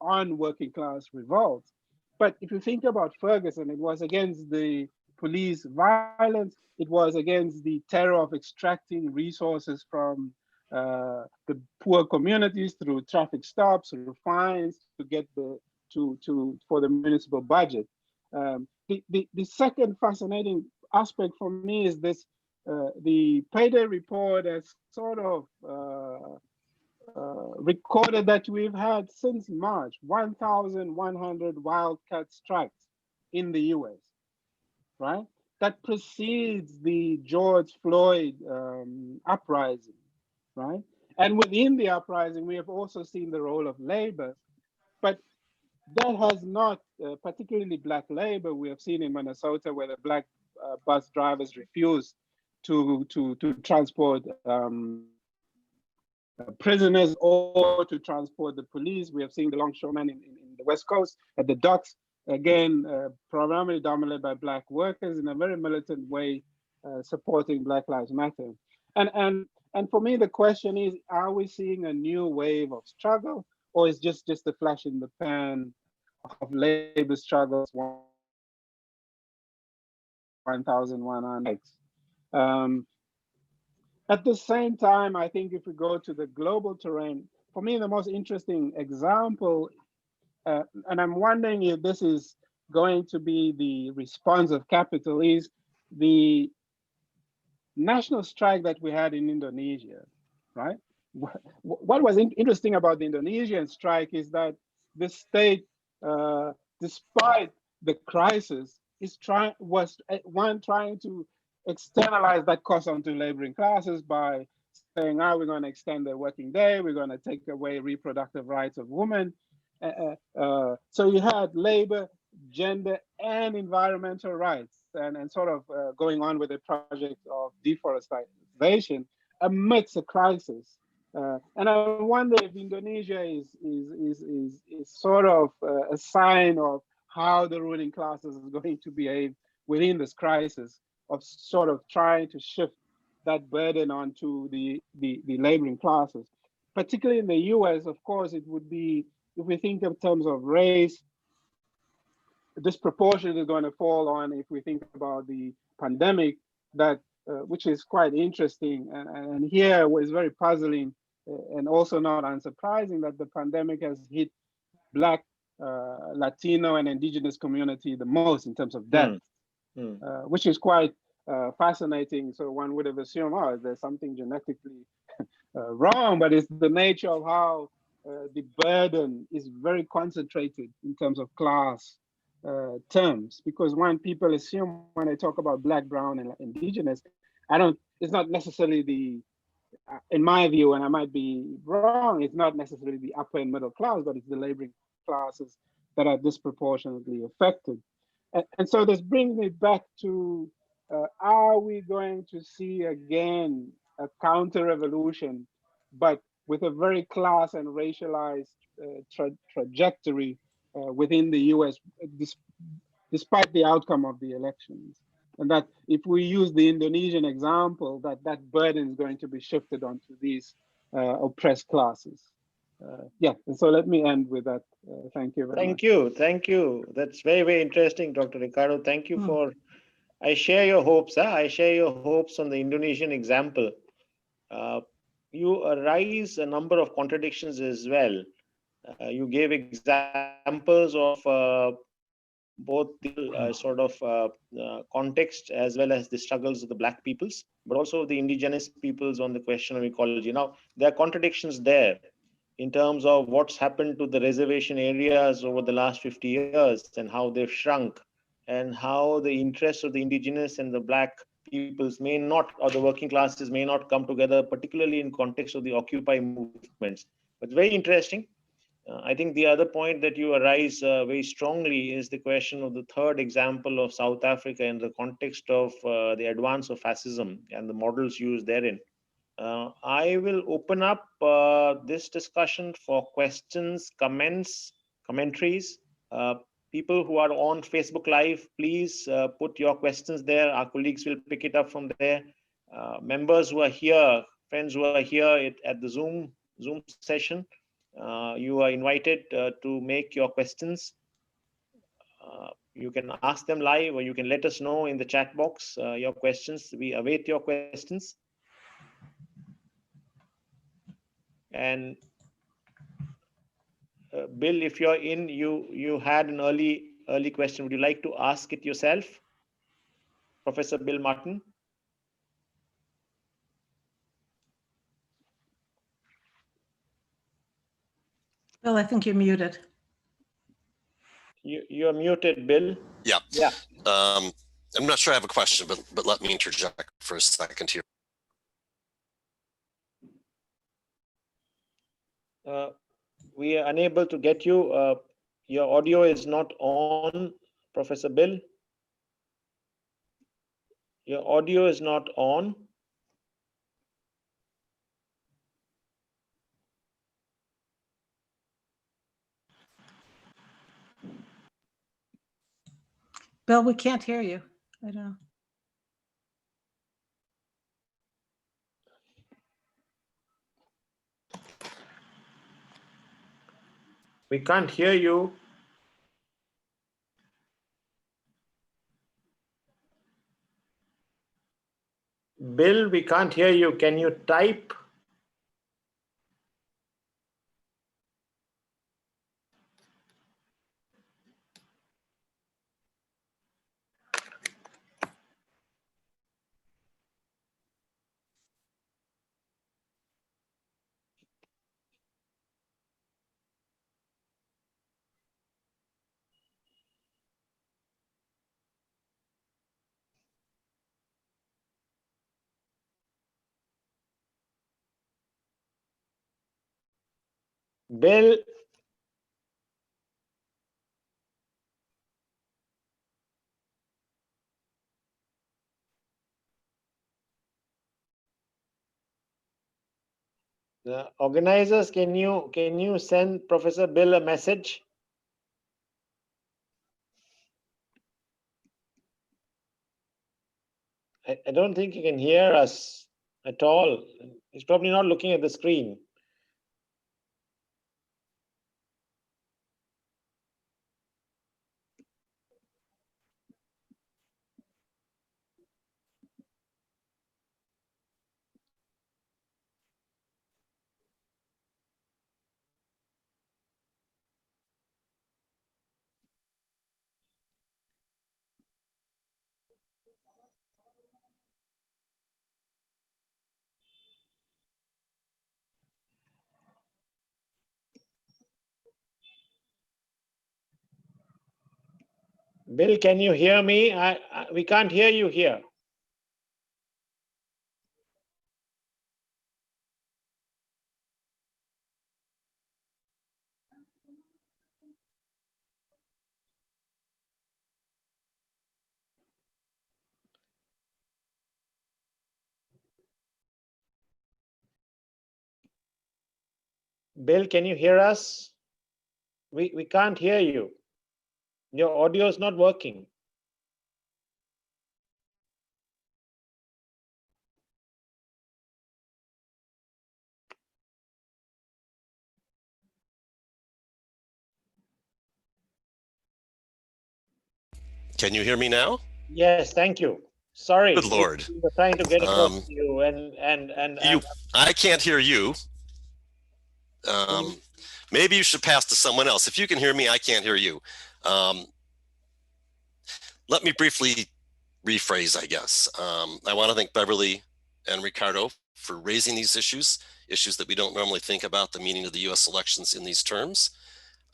on working class revolts. But if you think about Ferguson, it was against the police violence. It was against the terror of extracting resources from the poor communities through traffic stops, through fines to get for the municipal budget. The second fascinating aspect for me is this: the payday report has sort of recorded that we've had since March 1,100 wildcat strikes in the US, right? That precedes the George Floyd uprising, right? And within the uprising, we have also seen the role of labor, but that has not, particularly Black labor, we have seen in Minnesota where the Black bus drivers refused to transport prisoners or to transport the police. We have seen the longshoremen in the West Coast at the docks, again, primarily dominated by Black workers in a very militant way, supporting Black Lives Matter. And for me, the question is, are we seeing a new wave of struggle, or is just a flash in the pan of labor struggles 1,100? At the same time, I think if we go to the global terrain, for me, the most interesting example, and I'm wondering if this is going to be the response of capital, is the national strike that we had in Indonesia, right? What was interesting about the Indonesian strike is that the state, despite the crisis, was trying to externalize that cost onto laboring classes by saying, we're going to extend the working day, we're going to take away reproductive rights of women. So you had labor, gender, and environmental rights, and sort of going on with a project of deforestation amidst a crisis. And I wonder if Indonesia is sort of a sign of how the ruling classes is going to behave within this crisis, of sort of trying to shift that burden onto the laboring classes. Particularly in the US, of course, it would be, if we think in terms of race, this proportion is going to fall on, if we think about the pandemic, that which is quite interesting. And here was very puzzling and also not unsurprising that the pandemic has hit Black, Latino, and Indigenous community the most in terms of death, which is quite fascinating. So one would have assumed, there's something genetically wrong, but it's the nature of how the burden is very concentrated in terms of class terms. Because when people assume, when I talk about Black, Brown, and Indigenous, it's not necessarily in my view, and I might be wrong, it's not necessarily the upper and middle class, but it's the laboring classes that are disproportionately affected. And so this brings me back to, are we going to see again a counter-revolution, but with a very class and racialized trajectory within the US, despite the outcome of the elections? And that if we use the Indonesian example, that burden is going to be shifted onto these oppressed classes. Yeah, and so let me end with that. Thank you very much. Thank you. That's very, very interesting, Dr. Ricardo. Thank you for, I share your hopes. I share your hopes on the Indonesian example. You arise a number of contradictions as well. You gave examples of both the context as well as the struggles of the Black peoples, but also the indigenous peoples on the question of ecology. Now, there are contradictions there in terms of what's happened to the reservation areas over the last 50 years and how they've shrunk, and how the interests of the indigenous and the Black peoples may not, or the working classes may not come together, particularly in context of the Occupy movements. But very interesting. I think the other point that you arise very strongly is the question of the third example of South Africa in the context of the advance of fascism and the models used therein. I will open up this discussion for questions, comments, commentaries. People who are on Facebook Live, please put your questions there. Our colleagues will pick it up from there. Members who are here, friends who are here at the Zoom session, you are invited to make your questions. You can ask them live, or you can let us know in the chat box your questions. We await your questions. And Bill, if you're in, you had an early question. Would you like to ask it yourself, Professor Bill Martin? Bill, I think you're muted. You're muted, Bill. Yeah. Yeah. I'm not sure I have a question, but let me interject for a second here. We are unable to get you. Your audio is not on, Professor Bill. Your audio is not on. Bill, we can't hear you. I don't know. We can't hear you. Bill, we can't hear you. Can you type? Bill. The organizers, can you send Professor Bill a message? I don't think he can hear us at all. He's probably not looking at the screen. Bill, can you hear me? We can't hear you here. Bill, can you hear us? We can't hear you. Your audio is not working. Can you hear me now? Yes, thank you. Sorry, Good Lord. we were trying to get across to you, and I can't hear you. Maybe you should pass to someone else. If you can hear me, I can't hear you. Let me briefly rephrase, I guess. I want to thank Beverly and Ricardo for raising these issues that we don't normally think about, the meaning of the US elections in these terms.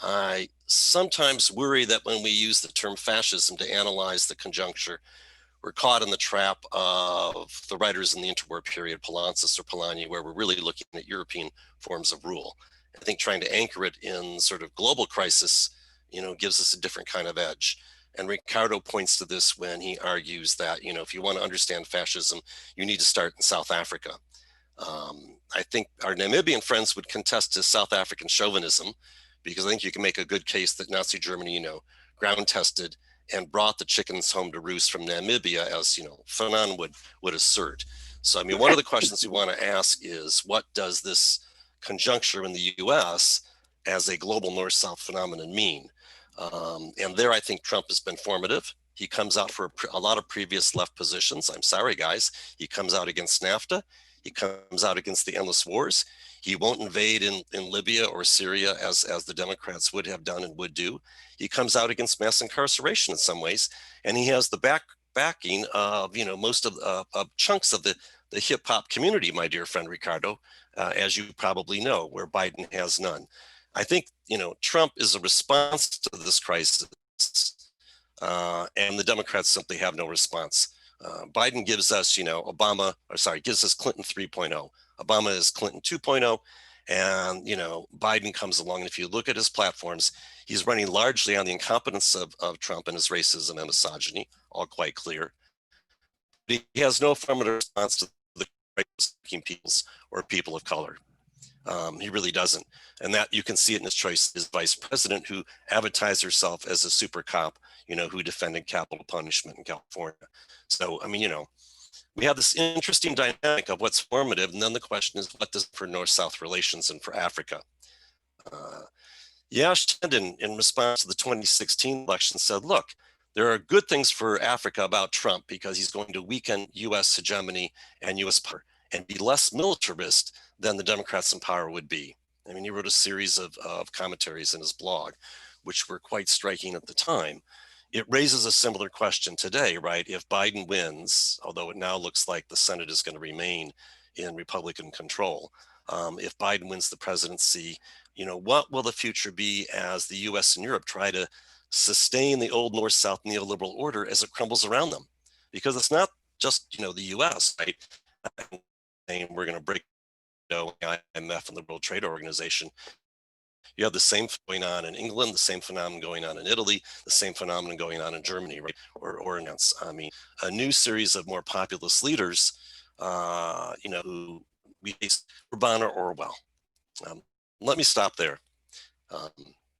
I sometimes worry that when we use the term fascism to analyze the conjuncture, we're caught in the trap of the writers in the interwar period, Poulantzas or Polanyi, where we're really looking at European forms of rule. I think trying to anchor it in sort of global crisis, gives us a different kind of edge. And Ricardo points to this when he argues that, if you want to understand fascism, you need to start in South Africa. I think our Namibian friends would contest to South African chauvinism, because I think you can make a good case that Nazi Germany, ground tested and brought the chickens home to roost from Namibia, as Fanon would assert. So, one of the questions we want to ask is, what does this conjuncture in the US as a global North-South phenomenon mean? And there, I think Trump has been formative. He comes out for a lot of previous left positions. I'm sorry, guys. He comes out against NAFTA. He comes out against the endless wars. He won't invade in Libya or Syria as the Democrats would have done and would do. He comes out against mass incarceration in some ways, and he has the backing of most of chunks of the hip hop community, my dear friend Ricardo, as you probably know, where Biden has none. I think Trump is a response to this crisis, and the Democrats simply have no response. Biden gives us, gives us Clinton 3.0. Obama is Clinton 2.0, and Biden comes along. And if you look at his platforms, he's running largely on the incompetence of Trump and his racism and misogyny, all quite clear. But he has no affirmative response to the working peoples or people of color. He really doesn't, and that you can see it in his choice as vice president, who advertised herself as a super cop, who defended capital punishment in California. So, we have this interesting dynamic of what's formative, and then the question is, what does it for North-South relations and for Africa? Yash Tandon, in response to the 2016 election, said, look, there are good things for Africa about Trump because he's going to weaken US hegemony and US power and be less militarist than the Democrats in power would be. He wrote a series of commentaries in his blog, which were quite striking at the time. It raises a similar question today, right? If Biden wins, although it now looks like the Senate is going to remain in Republican control, if Biden wins the presidency, what will the future be as the US and Europe try to sustain the old North-South neoliberal order as it crumbles around them? Because it's not just, the US, right? And we're going to break IMF and the World Trade Organization. You have the same going on in England, the same phenomenon going on in Italy, the same phenomenon going on in Germany, right? Or against, a new series of more populist leaders, who we face Orban or Orwell. Let me stop there,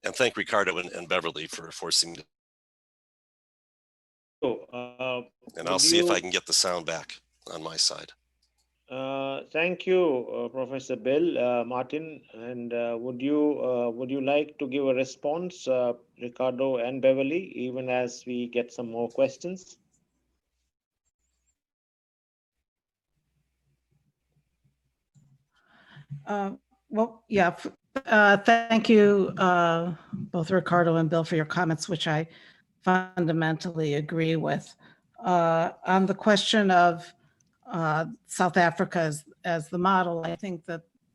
and thank Ricardo and Beverly for forcing me to. And I'll see if I can get the sound back on my side. Thank you, Professor Bill, Martin, and would you like to give a response, Ricardo and Beverly, even as we get some more questions? Well, yeah. Thank you, both Ricardo and Bill, for your comments, which I fundamentally agree with. On the question of South Africa as the model, I think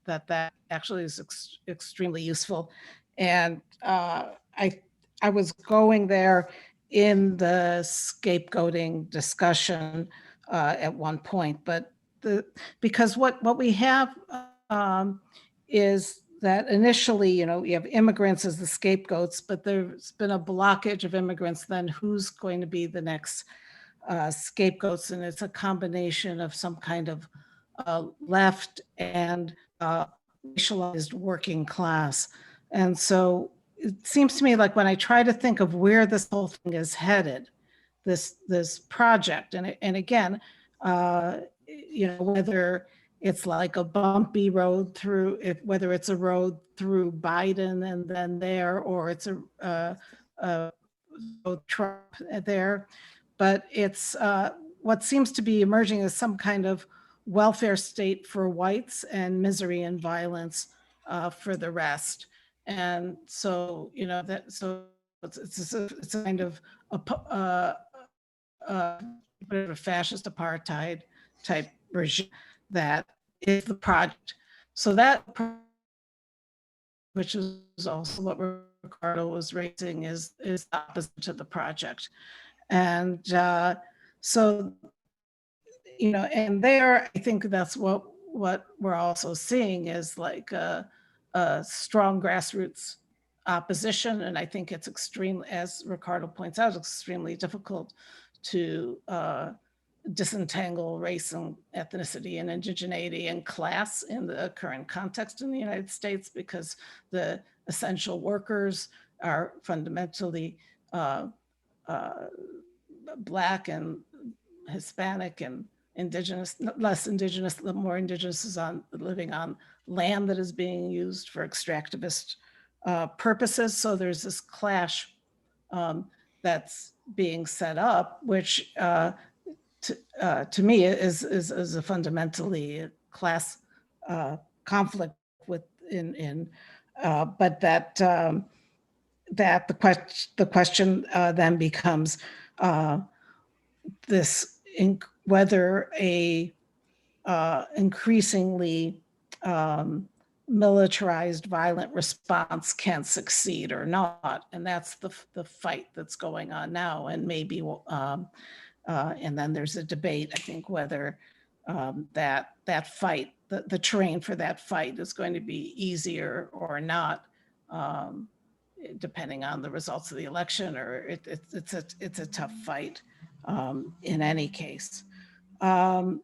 that actually is extremely useful. And I was going there in the scapegoating discussion at one point, but because what we have is that initially, you have immigrants as the scapegoats, but there's been a blockage of immigrants. Then who's going to be the next scapegoats? And it's a combination of some kind of left and racialized working class. And so it seems to me like when I try to think of where this whole thing is headed, this project, and again, whether it's like a bumpy road through, whether it's a road through Biden and then there, or it's a Trump there, but it's what seems to be emerging as some kind of welfare state for whites and misery and violence for the rest. And so, it's a kind of a fascist apartheid type regime that is the project. So that, which is also what Ricardo was raising, is the opposite to the project. And so, and there, I think that's what we're also seeing is like a strong grassroots opposition. And I think it's extremely, as Ricardo points out, extremely difficult to disentangle race and ethnicity and indigeneity and class in the current context in the United States, because the essential workers are fundamentally Black and Hispanic and indigenous, less indigenous, the more indigenous is living on land that is being used for extractivist purposes. So there's this clash that's being set up, which to me is a fundamentally class conflict but that the question then becomes whether a increasingly militarized violent response can succeed or not, and that's the fight that's going on now. And maybe and then there's a debate, I think, whether that fight, the terrain for that fight is going to be easier or not, depending on the results of the election, or it's a tough fight in any case. On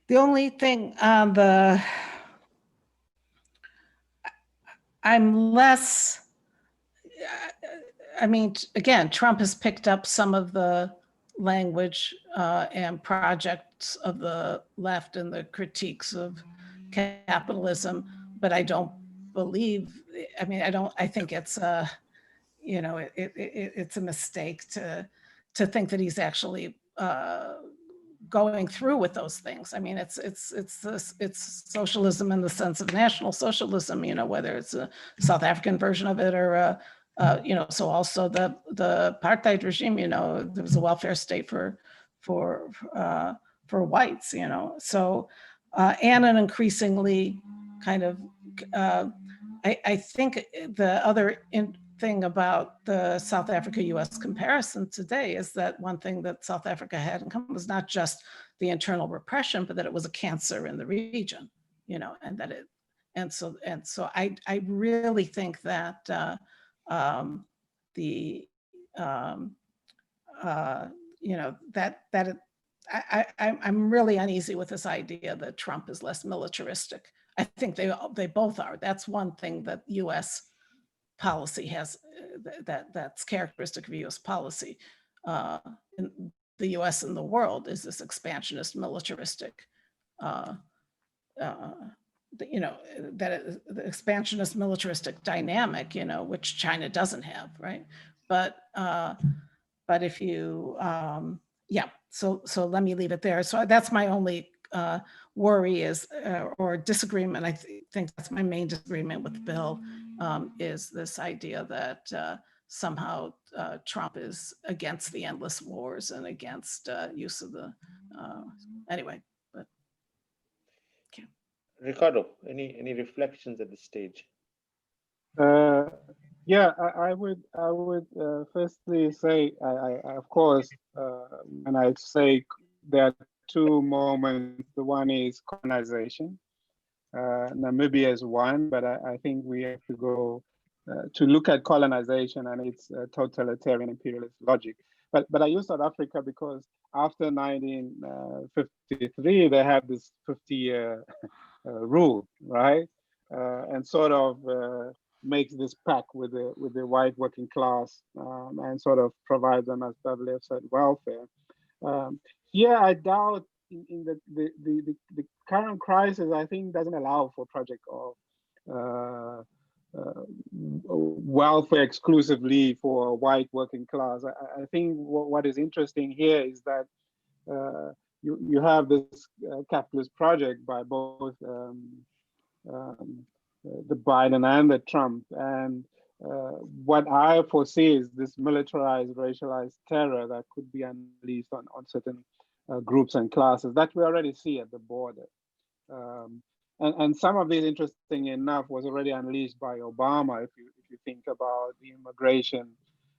the only thing on I'm less, I mean, again, Trump has picked up some of the language and projects of the left and the critiques of capitalism, but I don't believe, I think it's it's a mistake to think that he's actually going through with those things. I mean, it's socialism in the sense of national socialism, whether it's a South African version of it or so also the apartheid regime, there was a welfare state for whites, so and an increasingly kind of I think the other thing about the South Africa-US comparison today is that one thing that South Africa had in common was not just the internal repression, but that it was a cancer in the region, and that it, and so I really think that I'm really uneasy with this idea that Trump is less militaristic. I think they both are. That's one thing that U.S. policy has, that's characteristic of U.S. policy in the U.S. and the world, is this expansionist, militaristic, that the expansionist, militaristic dynamic, which China doesn't have, right? But if you, so let me leave it there. So that's my only worry is, or disagreement. I think that's my main disagreement with Bill, is this idea that somehow Trump is against the endless wars and against use of the, anyway. But Ricardo, any reflections at this stage? Yeah, I would firstly say, I of course, when I say there are two moments, the one is colonization. Namibia is one, but I think we have to go to look at colonization and its totalitarian imperialist logic. But I use South Africa because after 1953, they had this 50-year rule, right? And sort of makes this pact with the white working class and sort of provides them, as WF said, welfare. Here, I doubt in the current crisis, I think doesn't allow for project of welfare exclusively for white working class. I think what is interesting here is that you have this capitalist project by both the Biden and the Trump, and what I foresee is this militarized, racialized terror that could be unleashed on certain groups and classes that we already see at the border. And some of these, interesting enough, was already unleashed by Obama. If you think about the immigration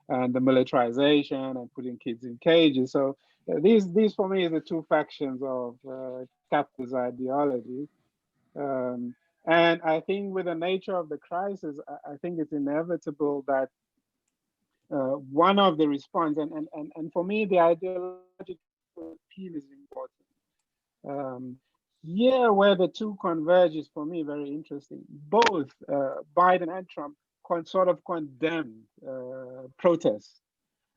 and the militarization and putting kids in cages, so these for me are the two factions of capitalist ideology. And I think with the nature of the crisis, I think it's inevitable that one of the response, and for me, the ideological appeal is important. Here, where the two converge is for me very interesting. Both Biden and Trump sort of condemned protests.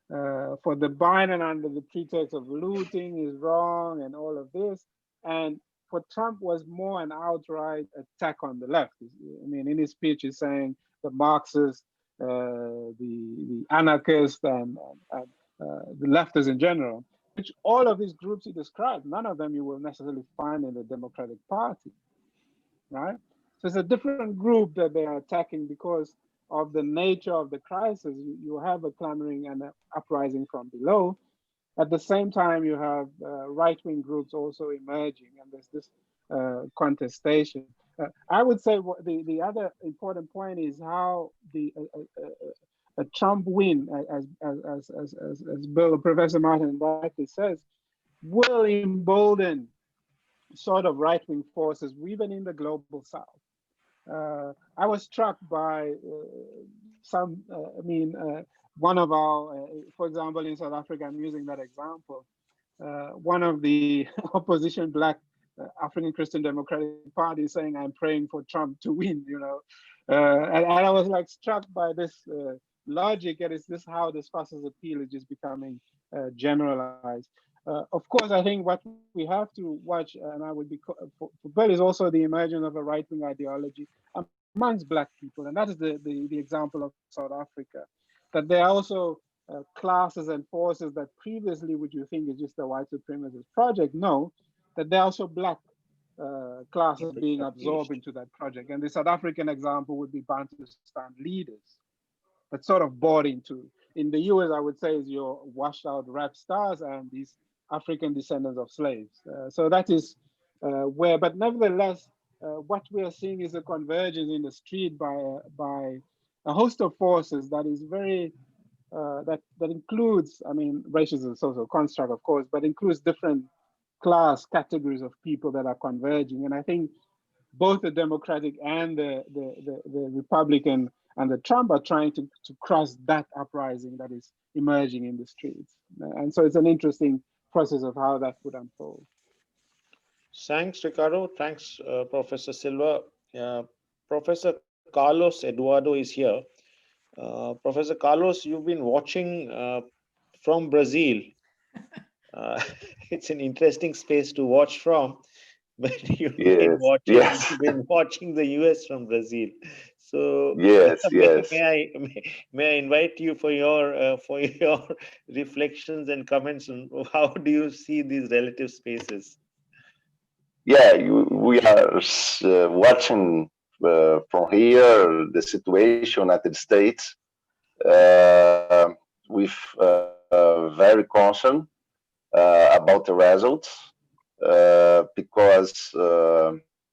For the Biden, under the pretext of looting is wrong and all of this, and for Trump was more an outright attack on the left. I mean, in his speech, he's saying the Marxists, the anarchists, and the leftists in general, which all of these groups he described, none of them you will necessarily find in the Democratic Party, right? So it's a different group that they are attacking because of the nature of the crisis. You have a clamoring and an uprising from below. At the same time, you have right-wing groups also emerging, and there's this contestation. I would say the other important point is how a Trump win, as Professor Martin rightly says, will embolden sort of right-wing forces, even in the global South. I was struck by one of our, for example, in South Africa, I'm using that example, one of the opposition Black African Christian Democratic Party saying, I'm praying for Trump to win, you know. And I was like struck by this logic, and is this how this fascist appeal is just becoming generalized. Of course, I think what we have to watch, and I would be for Bill, is also the emergence of a right-wing ideology amongst Black people, and that is the example of South Africa. That there are also classes and forces that previously would you think is just a white supremacist project. No, that there are also Black classes being absorbed into that project. And the South African example would be Bantustan leaders that sort of bought into. In the US, I would say, is your washed out rap stars and these African descendants of slaves. So that is where, but nevertheless, what we are seeing is a convergence in the street by a host of forces that is very, that includes, I mean, racism is also a construct, of course, but includes different class categories of people that are converging. And I think both the Democratic and the Republican and the Trump are trying to cross that uprising that is emerging in the streets. And so it's an interesting process of how that would unfold. Thanks, Ricardo. Thanks, Professor Silva. Professor Carlos Eduardo is here. Professor Carlos, you've been watching from Brazil. It's an interesting space to watch from, but you've been watching the US from Brazil. So may I invite you for your reflections and comments on how do you see these relative spaces? Yeah, we are watching from here the situation at the States with very concern about the results because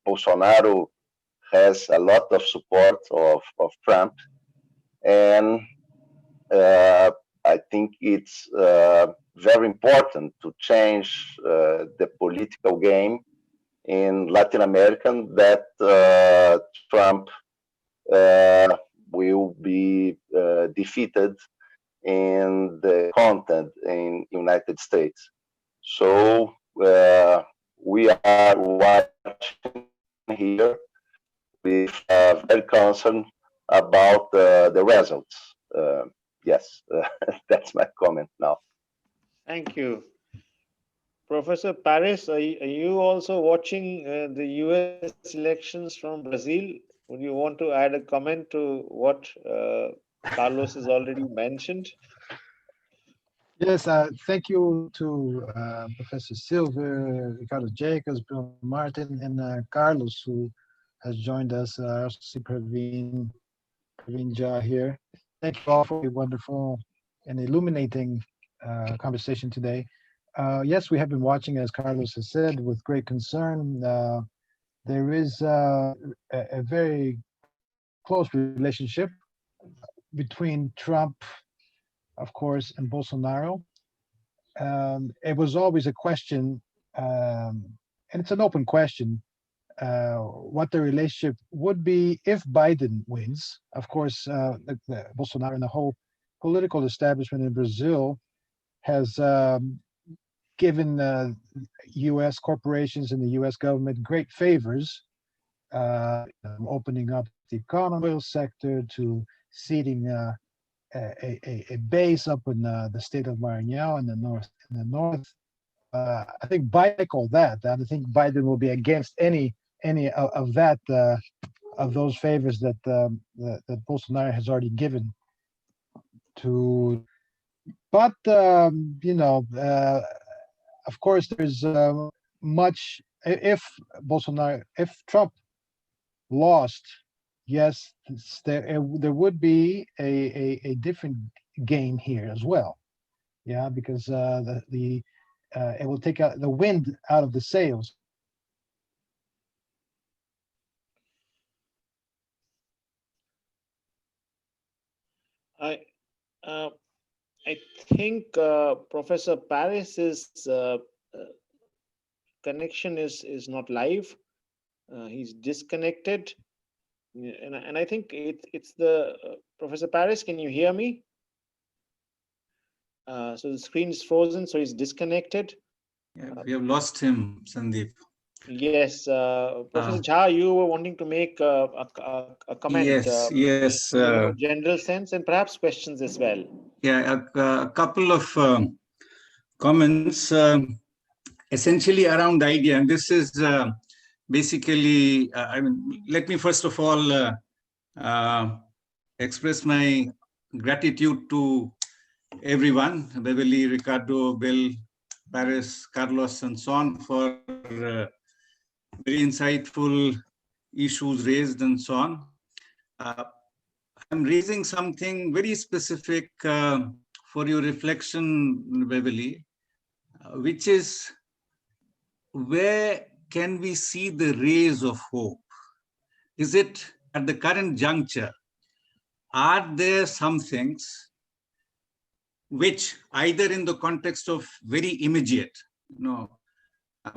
Bolsonaro has a lot of support of Trump, and I think it's very important to change the political game in Latin America, that Trump will be defeated in the content in United States. So we are watching here with very concerned about the results. Yes, that's my comment now. Thank you. Professor Paris, are you also watching the US elections from Brazil? would you want to add a comment to what Carlos has already mentioned? Yes, thank you to Professor Silver, Ricardo Jacobs, Bill Martin, and Carlos, who has joined us. I also see Praveen Jha here. Thank you all for a wonderful and illuminating conversation today. Yes, we have been watching, as Carlos has said, with great concern. There is a very close relationship between Trump, of course, and Bolsonaro. It was always a question, and it's an open question, what the relationship would be if Biden wins. Of course, the Bolsonaro and the whole political establishment in Brazil has given U.S. corporations and the U.S. government great favors, opening up the economic sector to seeding a base up in the state of Maranhão in the north. I think Biden called that. I think Biden will be against any of that of those favors that that Bolsonaro has already given to. But of course, there's much. If Trump lost, yes, there would be a different gain here as well. Yeah, because it will take out the wind out of the sails. I think Professor Paris's connection is not live. He's disconnected, and I think it's the Professor Paris. Can you hear me? So the screen is frozen, so he's disconnected. Yeah, we have lost him, Sandeep. Yes, Professor Jha, you were wanting to make a comment. Yes. In a more general sense, and perhaps questions as well. Yeah, a couple of comments, essentially around the idea, and this is basically. Let me first of all express my gratitude to everyone, Beverly, Ricardo, Bill, Paris, Carlos, and so on, for very insightful issues raised and so on. I'm raising something very specific for your reflection, Beverly, which is, where can we see the rays of hope? Is it at the current juncture? Are there some things which, either in the context of very immediate,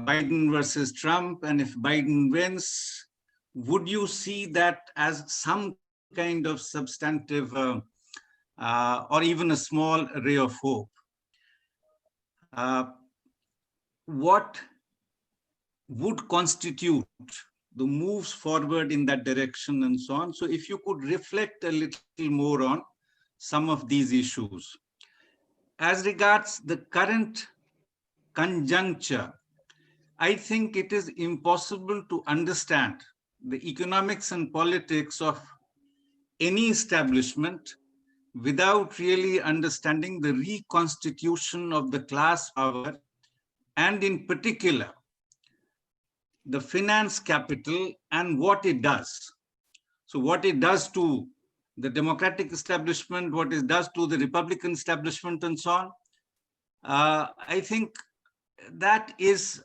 Biden versus Trump, and if Biden wins, would you see that as some kind of substantive or even a small ray of hope? What would constitute the moves forward in that direction and so on? So if you could reflect a little more on some of these issues. As regards the current conjuncture, I think it is impossible to understand the economics and politics of any establishment without really understanding the reconstitution of the class power, and in particular, the finance capital and what it does. So what it does to the Democratic establishment, what it does to the Republican establishment and so on. I think that is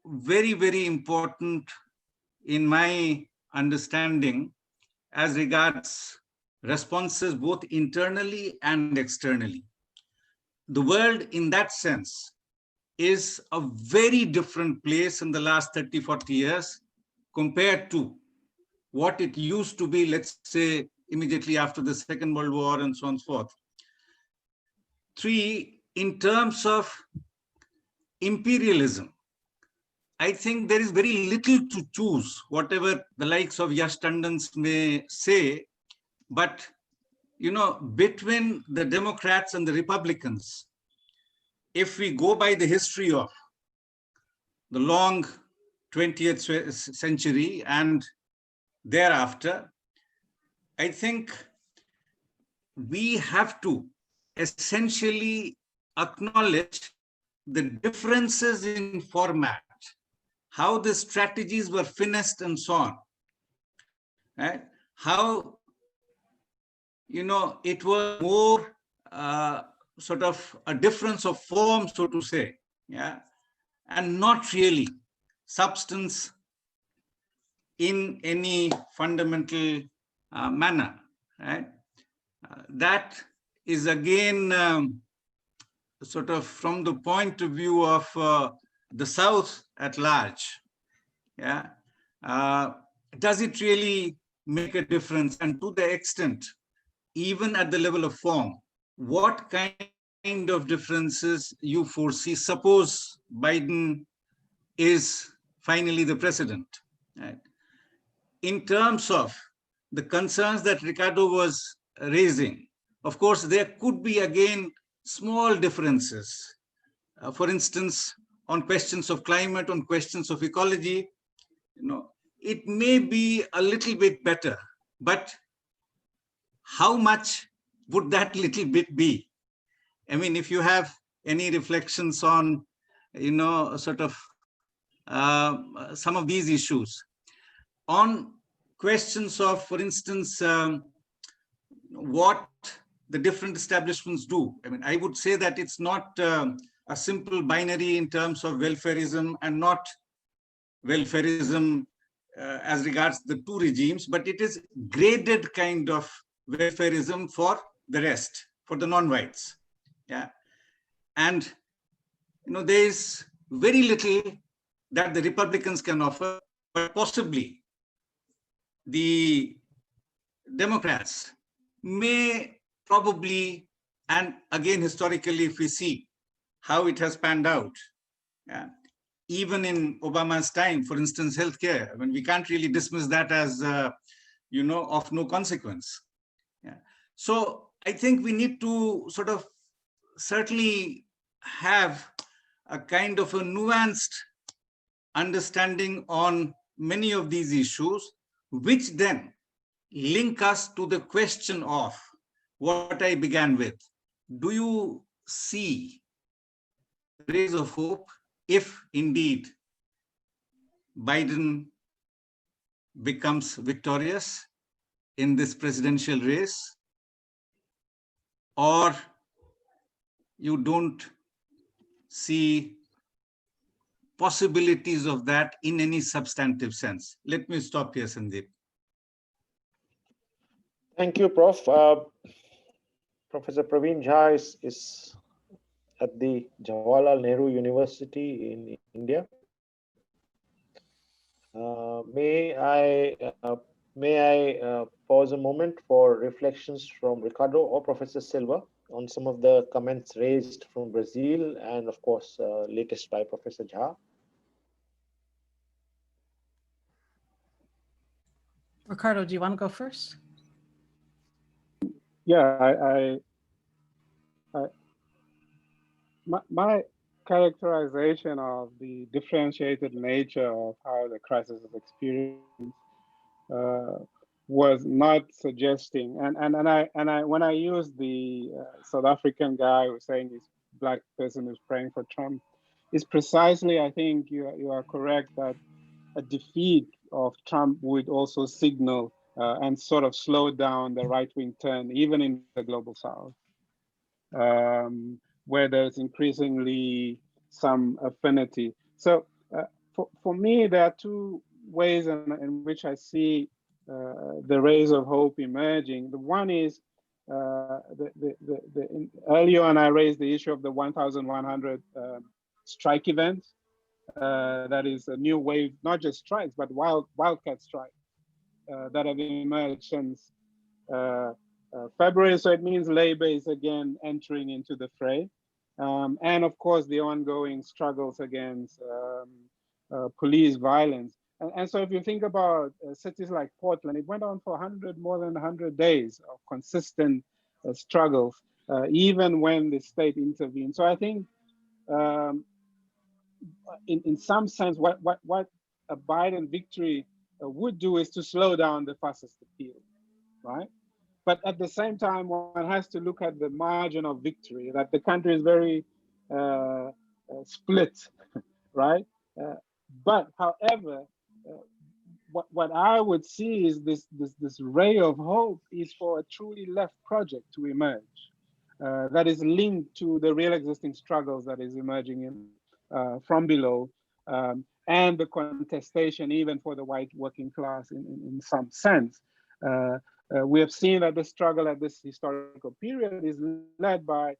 very, very important in my understanding as regards responses both internally and externally. The world in that sense is a very different place in the last 30, 40 years compared to what it used to be, let's say, immediately after the Second World War and so on and so forth. 3, in terms of imperialism, I think there is very little to choose, whatever the likes of Yash Tandons may say, but between the Democrats and the Republicans, if we go by the history of the long 20th century and thereafter, I think we have to essentially acknowledge the differences in format, how the strategies were finessed and so on, right? How, it was more sort of a difference of form, so to say, yeah, and not really substance in any fundamental manner, right? That is again sort of from the point of view of the South at large, yeah. Does it really make a difference? And to the extent, even at the level of form, what kind of differences you foresee? Suppose Biden is finally the president, right? In terms of the concerns that Ricardo was raising, of course, there could be again small differences. For instance, on questions of climate, on questions of ecology, it may be a little bit better, but how much would that little bit be? I mean, if you have any reflections on, sort of some of these issues, on questions of, for instance, what the different establishments do. I mean, I would say that it's not a simple binary in terms of welfarism and not welfarism as regards the two regimes, but it is graded kind of welfarism for the rest, for the non-whites. Yeah. And, there is very little that the Republicans can offer, but possibly the Democrats may probably, and again, historically, if we see how it has panned out, yeah, even in Obama's time, for instance, healthcare, I mean, we can't really dismiss that as, of no consequence. Yeah. So I think we need to sort of certainly have a kind of a nuanced understanding on many of these issues, which then link us to the question of what I began with. Do you see rays of hope if indeed Biden becomes victorious in this presidential race, or you don't see possibilities of that in any substantive sense? Let me stop here, Sandeep. Thank you, Prof. Professor Praveen Jha is at the Jawaharlal Nehru University in India. May I pause a moment for reflections from Ricardo or Professor Silva on some of the comments raised from Brazil and, of course, latest by Professor Jha? Ricardo, do you want to go first? Yeah, my characterization of the differentiated nature of how the crisis is experienced was not suggesting, and I when I used the South African guy who's saying this black person who's praying for Trump, is precisely, I think you are correct that a defeat of Trump would also signal and sort of slow down the right-wing turn, even in the global South, where there's increasingly some affinity. So for me, there are two ways in which I see the rays of hope emerging. The one is earlier on I raised the issue of the 1,100 strike events. That is a new wave, not just strikes, but wildcat strikes that have emerged since February. So it means labor is again entering into the fray. And of course, the ongoing struggles against police violence. And so if you think about cities like Portland, it went on for more than 100 days of consistent struggles, even when the state intervened. So I think in some sense, what a Biden victory would do is to slow down the fascist appeal, right? But at the same time, one has to look at the margin of victory, that the country is very split, right? But however, what I would see is this ray of hope is for a truly left project to emerge that is linked to the real existing struggles that is emerging from below, and the contestation even for the white working class in some sense. We have seen that the struggle at this historical period is led by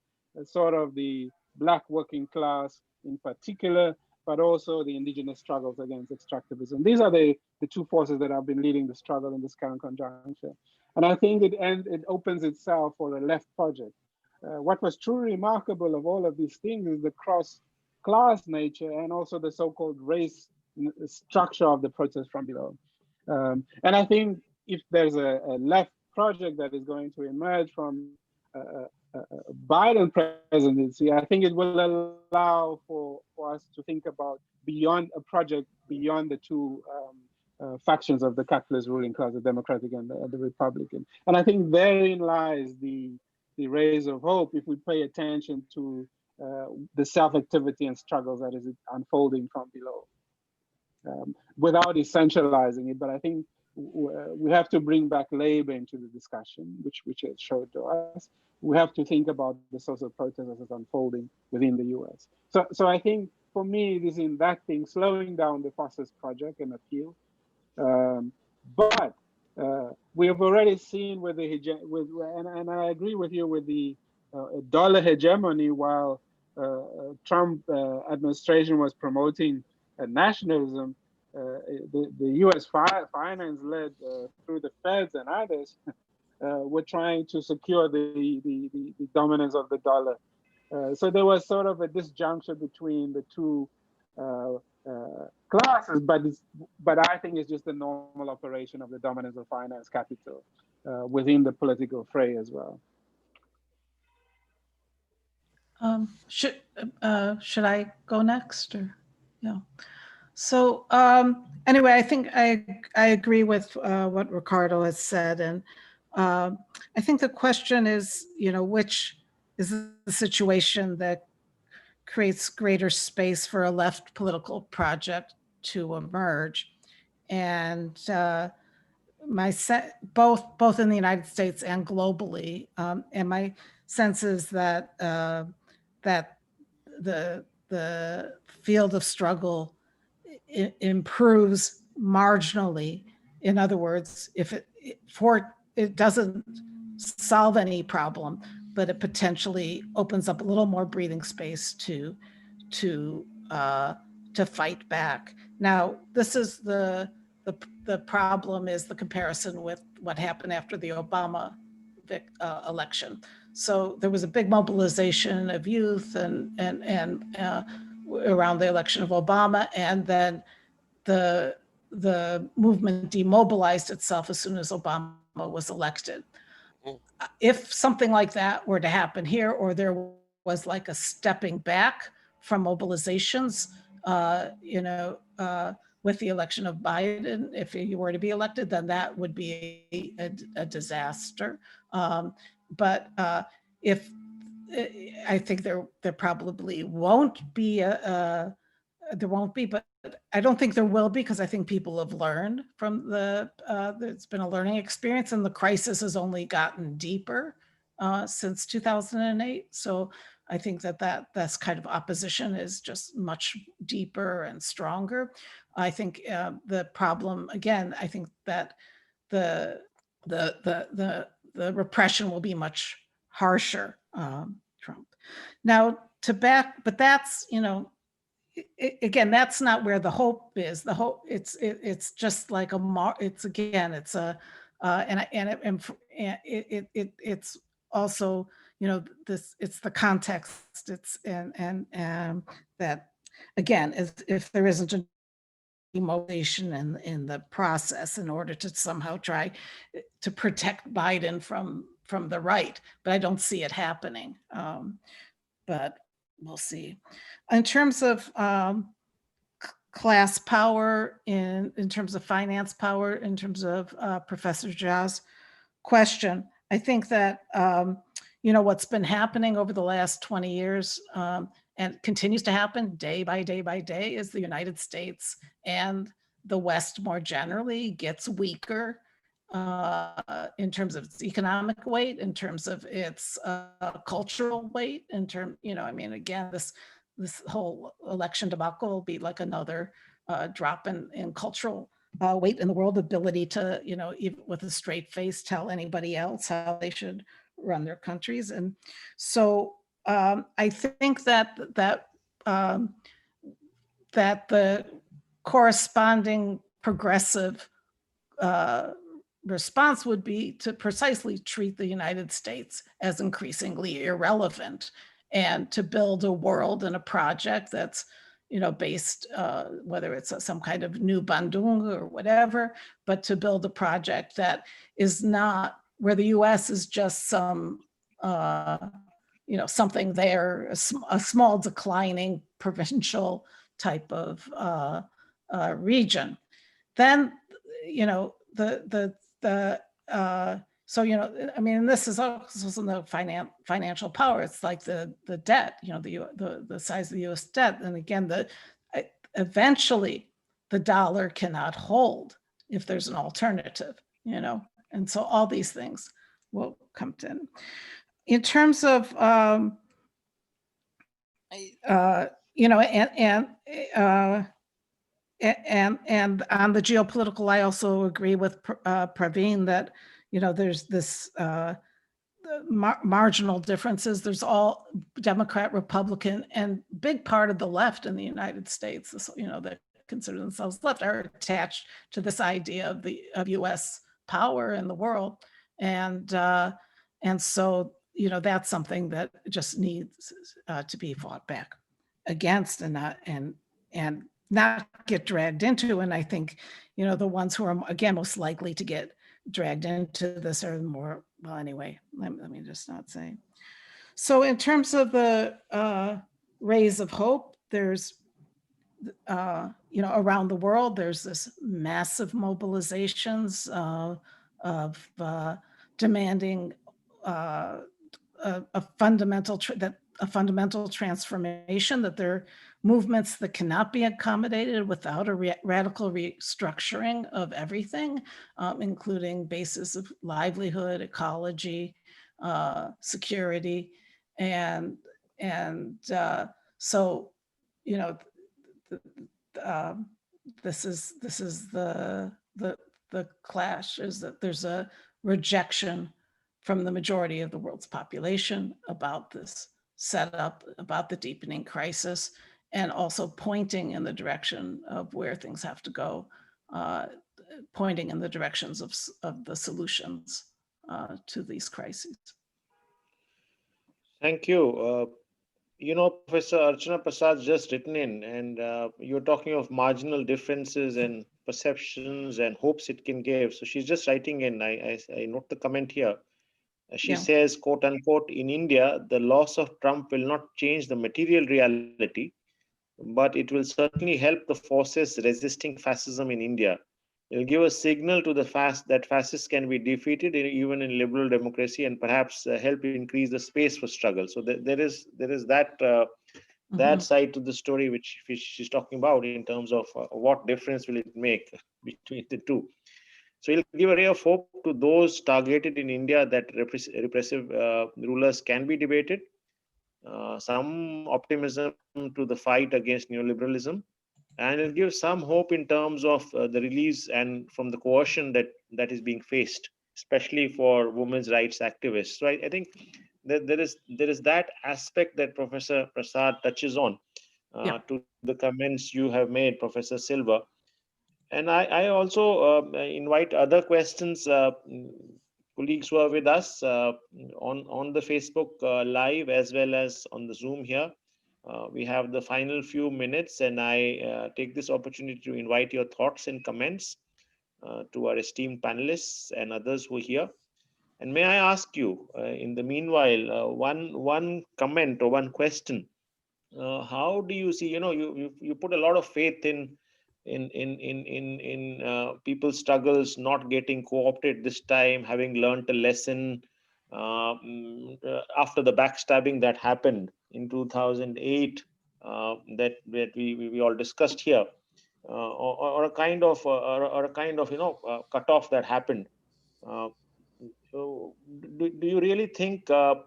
sort of the Black working class in particular, but also the indigenous struggles against extractivism. These are the two forces that have been leading the struggle in this current conjuncture. And I think it opens itself for a left project. What was truly remarkable of all of these things is the cross-class nature and also the so-called race structure of the protest from below. And I think if there's a left project that is going to emerge from Biden presidency, I think it will allow for us to think about beyond a project, beyond the two factions of the capitalist ruling class, the Democratic and the Republican. And I think therein lies the rays of hope if we pay attention to the self-activity and struggles that is unfolding from below. Without essentializing it, but I think we have to bring back labor into the discussion, which it showed to us. We have to think about the social protest as it's unfolding within the US. So I think for me, it is in that thing, slowing down the fascist project and appeal. But we have already seen with and I agree with you with the dollar hegemony, while Trump administration was promoting nationalism, the U.S. finance led through the Feds and others were trying to secure the dominance of the dollar. So there was sort of a disjuncture between the two classes, but I think it's just the normal operation of the dominance of finance capital within the political fray as well. Should I go next, or yeah? So anyway, I think I agree with what Ricardo has said, and I think the question is, which is the situation that creates greater space for a left political project to emerge, and both in the United States and globally, and my sense is that that the field of struggle improves marginally. In other words, if it doesn't solve any problem, but it potentially opens up a little more breathing space to fight back. Now, this is the problem is the comparison with what happened after the Obama election. So there was a big mobilization of youth and around the election of Obama, and then the movement demobilized itself as soon as Obama was elected. If something like that were to happen here, or there was like a stepping back from mobilizations, with the election of Biden, if he were to be elected, then that would be a disaster. But if I think there probably won't be there won't be, but I don't think there will be, because I think people have learned from it's been a learning experience, and the crisis has only gotten deeper since 2008. So I think that's kind of opposition is just much deeper and stronger. I think the problem, again, I think that the repression will be much harsher. Trump. Now but that's, again, that's not where the hope is. The hope, it's just like it's also, it's the context. It's and that, again, if there isn't a demobilization in the process in order to somehow try to protect Biden from the right, but I don't see it happening. But we'll see. In terms of class power in terms of finance power, in terms of Professor Jha's question. I think that, what's been happening over the last 20 years and continues to happen day by day is the United States and the West more generally gets weaker in terms of its economic weight, in terms of its cultural weight, again, this whole election debacle will be like another drop in cultural weight in the world, ability to, even with a straight face, tell anybody else how they should run their countries. And so I think that the corresponding progressive response would be to precisely treat the United States as increasingly irrelevant and to build a world and a project that's, based, whether it's some kind of new Bandung or whatever, but to build a project that is not where the US is just some, something there, a small declining provincial type of region. Then, this is also in the financial power. It's like the debt, the size of the U.S. debt, and again, eventually the dollar cannot hold if there's an alternative, and so all these things will come in. In terms of and on the geopolitical, I also agree with Praveen that, there's this marginal differences. There's all Democrat, Republican, and big part of the left in the United States, that consider themselves left, are attached to this idea of U.S. power in the world. And so, that's something that just needs to be fought back against and not get dragged into. And I think, the ones who are, again, most likely to get dragged into this are more, well, anyway, let me just not say. So in terms of the rays of hope, there's, around the world, there's this massive mobilizations of demanding a fundamental transformation, that there are movements that cannot be accommodated without a radical restructuring of everything, including basis of livelihood, ecology, security, and so, this is the clash, is that there's a rejection from the majority of the world's population about this setup, about the deepening crisis, and also pointing in the direction of where things have to go, pointing in the directions of the solutions to these crises. Thank you. Professor Archana Prasad just written in, and you're talking of marginal differences and perceptions and hopes it can give. So she's just writing in. I note the comment here. She says, quote unquote, in India, the loss of Trump will not change the material reality, but it will certainly help the forces resisting fascism in India. It will give a signal to the that fascists can be defeated even in liberal democracy, and perhaps help increase the space for struggle. So there is that that side to the story which she's talking about in terms of what difference will it make between the two. So it'll give a ray of hope to those targeted in India that repressive rulers can be debated. Some optimism to the fight against neoliberalism, and it'll give some hope in terms of the release and from the coercion that is being faced, especially for women's rights activists. So I think that there is that aspect that Professor Prasad touches on to the comments you have made, Professor Silva. And I also invite other questions, colleagues who are with us on the Facebook Live as well as on the Zoom here. We have the final few minutes, and I take this opportunity to invite your thoughts and comments to our esteemed panelists and others who are here. And may I ask you, in the meanwhile, one comment or one question How do you see? You put a lot of faith in people's struggles not getting co-opted this time, having learned a lesson after the backstabbing that happened in 2008, that we all discussed here, or a kind of cutoff that happened. Uh, so, do you really think that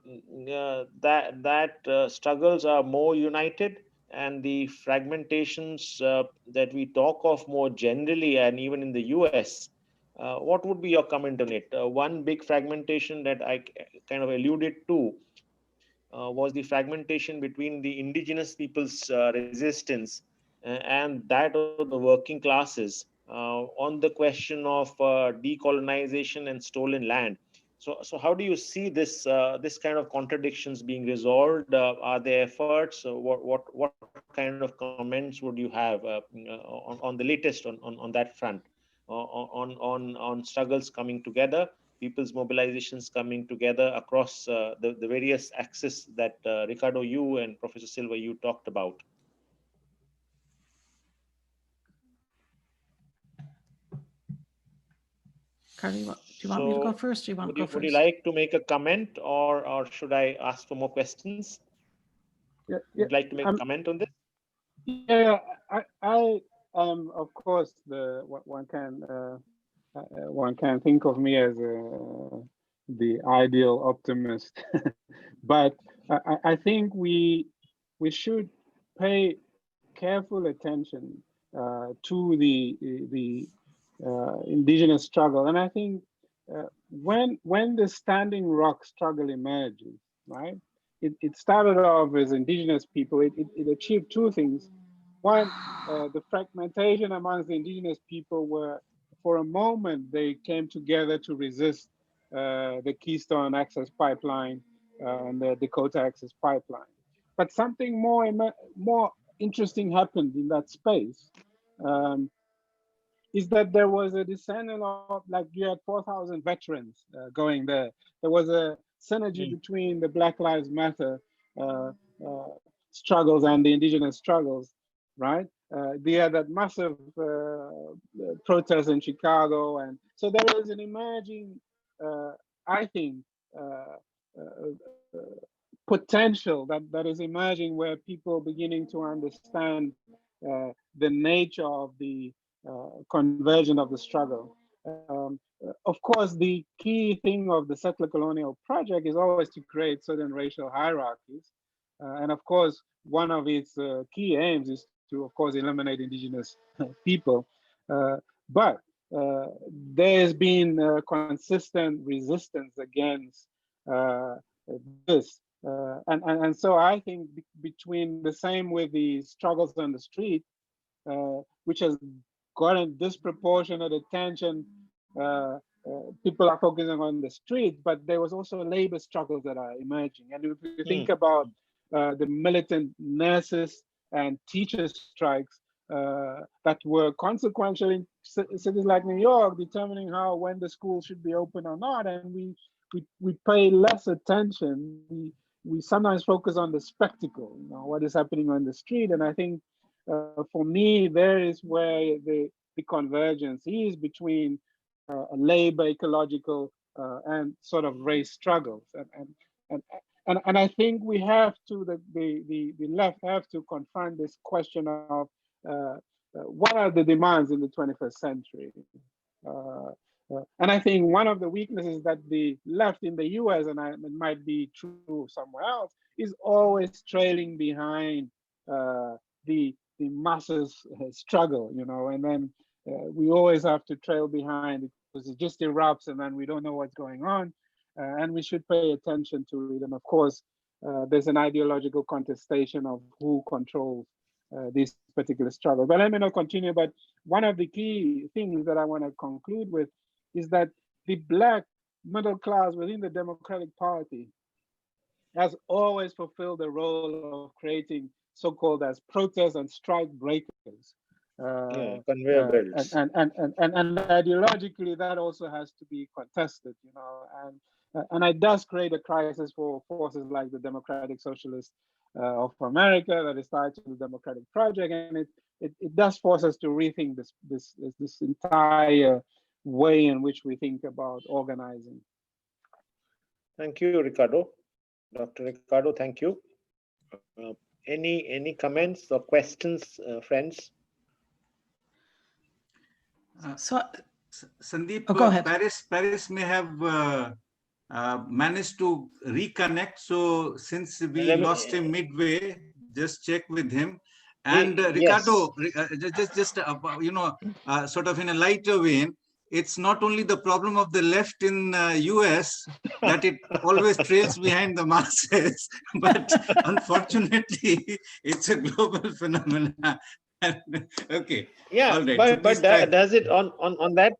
struggles are more united, and the fragmentations that we talk of more generally, and even in the US? What would be your comment on it? One big fragmentation that I kind of alluded to was the fragmentation between the indigenous people's resistance and that of the working classes on the question of decolonization and stolen land. So how do you see this kind of contradictions being resolved? Are there efforts? What kind of comments would you have on the latest on that front, on struggles coming together, people's mobilizations coming together across the various axes that Ricardo, you and Professor Silva, you talked about? Carly, do you want me to go So first? Or you want to go would you first? like to make a comment, or should I ask for more questions? Yeah, Would you like to make a um, comment on this? yeah, I of course, one can think of me as the ideal optimist, but I think we should pay careful attention to the indigenous struggle, and I think when the Standing Rock struggle emerges, right? It started off as indigenous people. It achieved two things. One, the fragmentation amongst the indigenous people were, for a moment, they came together to resist the Keystone Access Pipeline and the Dakota Access Pipeline. But something more interesting happened in that space. Um, is that there was a descendant of, like, you had 4,000 veterans going there. There was a synergy between the Black Lives Matter uh, uh, struggles and the indigenous struggles, right? They had that massive protest in Chicago. And so there is an emerging, I think, uh, potential that is emerging, where people beginning to understand the nature of the conversion of the struggle. Of course, the key thing of the settler colonial project is always to create certain racial hierarchies. And of course, one of its key aims is to, of course, eliminate indigenous people. But there's been consistent resistance against this. And so I think between the same with the struggles on the street, which has gotten disproportionate attention. People are focusing on the streets, but there was also labor struggles that are emerging. And if you think about the militant nurses and teacher strikes that were consequential in cities like New York, determining how, when the school should be open or not, and we pay less attention. We sometimes focus on the spectacle, what is happening on the street. And I think for me, there is where the convergence is between labor, ecological, and sort of race struggles. And I think we have to, the left have to confront this question of what are the demands in the 21st century? And I think one of the weaknesses that the left in the US, and it might be true somewhere else, is always trailing behind the masses struggle, and then we always have to trail behind because it just erupts and then we don't know what's going on. And we should pay attention to it. And of course, there's an ideological contestation of who controls this particular struggle. But let me not continue. But one of the key things that I want to conclude with is that the Black middle class within the Democratic Party has always fulfilled the role of creating so-called as protest and strike breakers. Conveyor belts. And ideologically, that also has to be contested, And it does create a crisis for forces like the Democratic Socialists of America that is tied to the Democratic Project, and it does force us to rethink this entire way in which we think about organizing. Thank you, Ricardo. Dr. Ricardo, thank you. Any comments or questions, friends? So, Sandeep, go ahead. Paris may have managed to reconnect. So since we lost him midway, just check with him. And Ricardo, just sort of in a lighter vein, it's not only the problem of the left in US that it always trails behind the masses, but unfortunately, it's a global phenomenon. Okay. Yeah, all right. but does it on that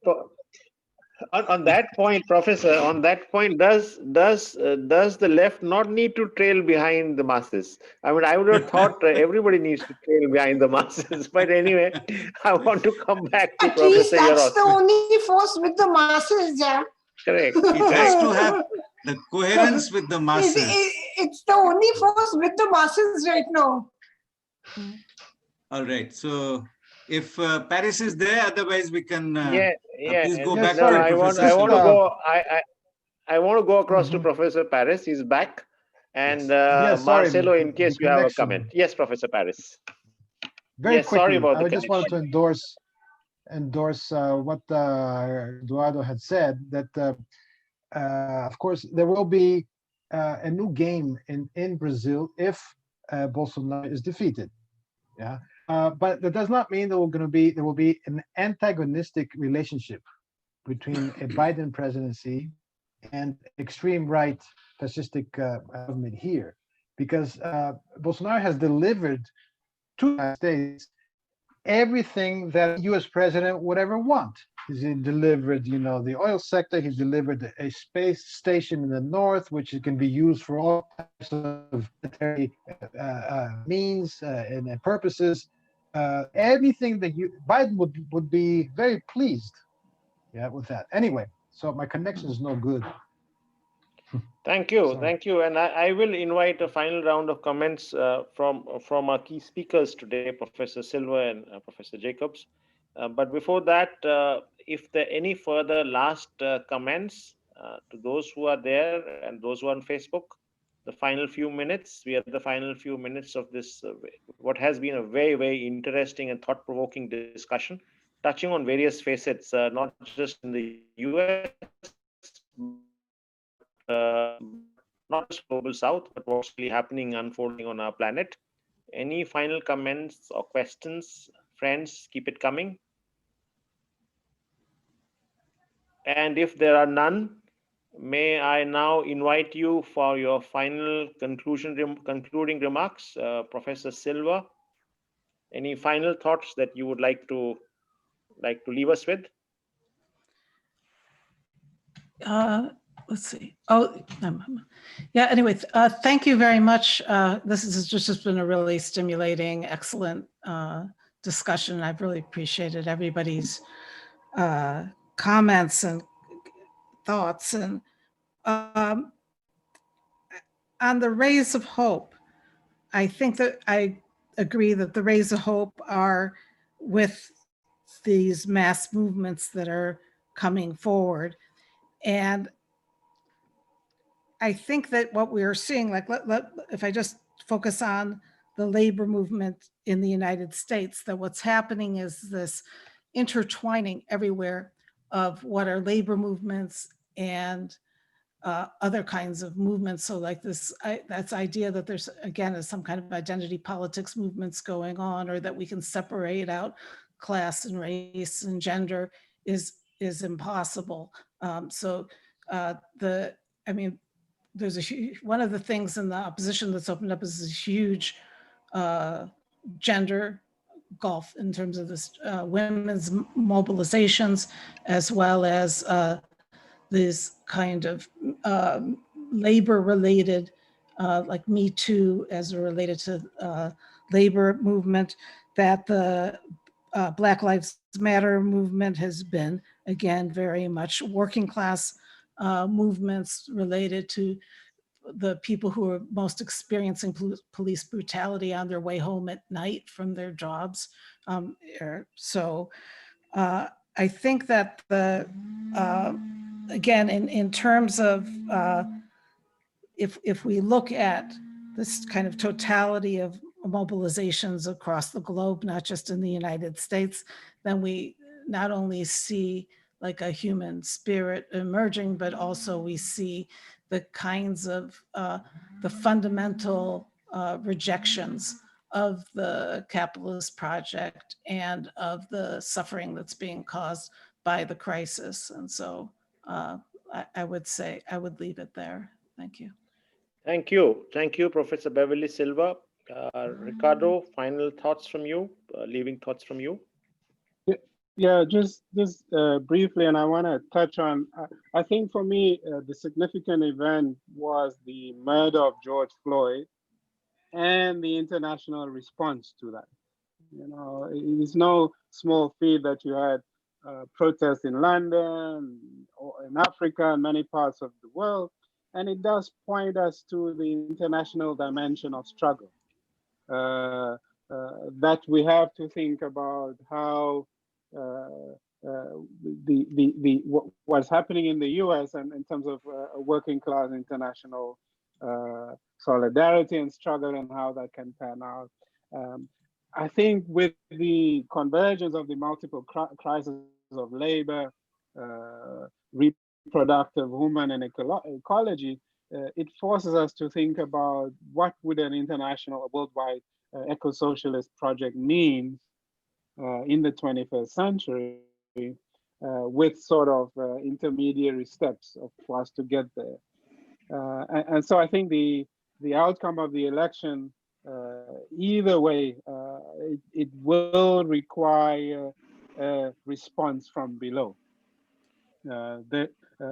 on that point, Professor? On that point, does the left not need to trail behind the masses? I mean, I would have thought everybody needs to trail behind the masses. But anyway, I want to come back to At least Professor that's Yaros. the only force with the masses, yeah. Correct. He tries to have the coherence with the masses. It's the only force with the masses right now. All right. So if Paris is there, otherwise we can please go and back no, to I want Professor to Silva. go. I want to go across to Professor Paris. He's back. And Yes, sorry, Marcelo, in the case you have a connection. comment. Yes, Professor Paris. Very Yes, sorry quickly, about the I just wanted to connection. endorse what Eduardo had said, that of course there will be a new game in Brazil if Bolsonaro is defeated. Yeah, but that does not mean there will be an antagonistic relationship between a Biden presidency and extreme right fascistic government here, because Bolsonaro has delivered to the United States everything that a U.S. president would ever want. He's delivered, the oil sector. He's delivered a space station in the north, which can be used for all types of military means and purposes. Everything that Biden would be very pleased, with that. Anyway, so my connection is no good. Thank you, Sorry. thank you, and I will invite a final round of comments from our key speakers today, Professor Silva and Professor Jacobs. But before that, if there are any further last comments to those who are there and those who are on Facebook, the final few minutes. We are at the final few minutes of this, what has been a very, very interesting and thought-provoking discussion, touching on various facets, not just in the US, not just global South, but what's really happening, unfolding on our planet. Any final comments or questions? Friends, keep it coming. And if there are none, may I now invite you for your final concluding remarks, Professor Silva. Any final thoughts that you would like to leave us with? Let's see. Oh, yeah. Anyway, thank you very much. This has just been a really stimulating, excellent discussion. I've really appreciated everybody's comments and thoughts. And on the rays of hope, I think that I agree that the rays of hope are with these mass movements that are coming forward. And I think that what we are seeing, like if I just focus on the labor movement in the United States, that what's happening is this intertwining everywhere of what are labor movements and other kinds of movements. So like that's idea that there's, again, is some kind of identity politics movements going on, or that we can separate out class and race and gender is impossible. There's one of the things in the opposition that's opened up is this huge gender gulf in terms of this women's mobilizations, as well as this kind of labor-related, like Me Too, as related to labor movement, that the Black Lives Matter movement has been, again, very much working class movements related to the people who are most experiencing police brutality on their way home at night from their jobs. So I think that again, in terms of if we look at this kind of totality of mobilizations across the globe, not just in the United States, then we not only see like a human spirit emerging, but also we see the kinds of the fundamental rejections of the capitalist project and of the suffering that's being caused by the crisis. And so I would say I would leave it there. Thank you. Thank you. Thank you, Professor Beverly Silva. Ricardo, final thoughts from you, leaving thoughts from you. Yeah, just briefly, and I want to touch on, I think for me, the significant event was the murder of George Floyd and the international response to that. You know, it is no small feat that you had protests in London or in Africa and many parts of the world. And it does point us to the international dimension of struggle, that we have to think about how what's happening in the US and in terms of working class international solidarity and struggle and how that can pan out. I think with the convergence of the multiple crises of labor, reproductive, women, and ecology, it forces us to think about what would an international, worldwide eco-socialist project mean in the 21st century, with sort of intermediary steps for us to get there. And so I think the outcome of the election, either way, it will require a response from below.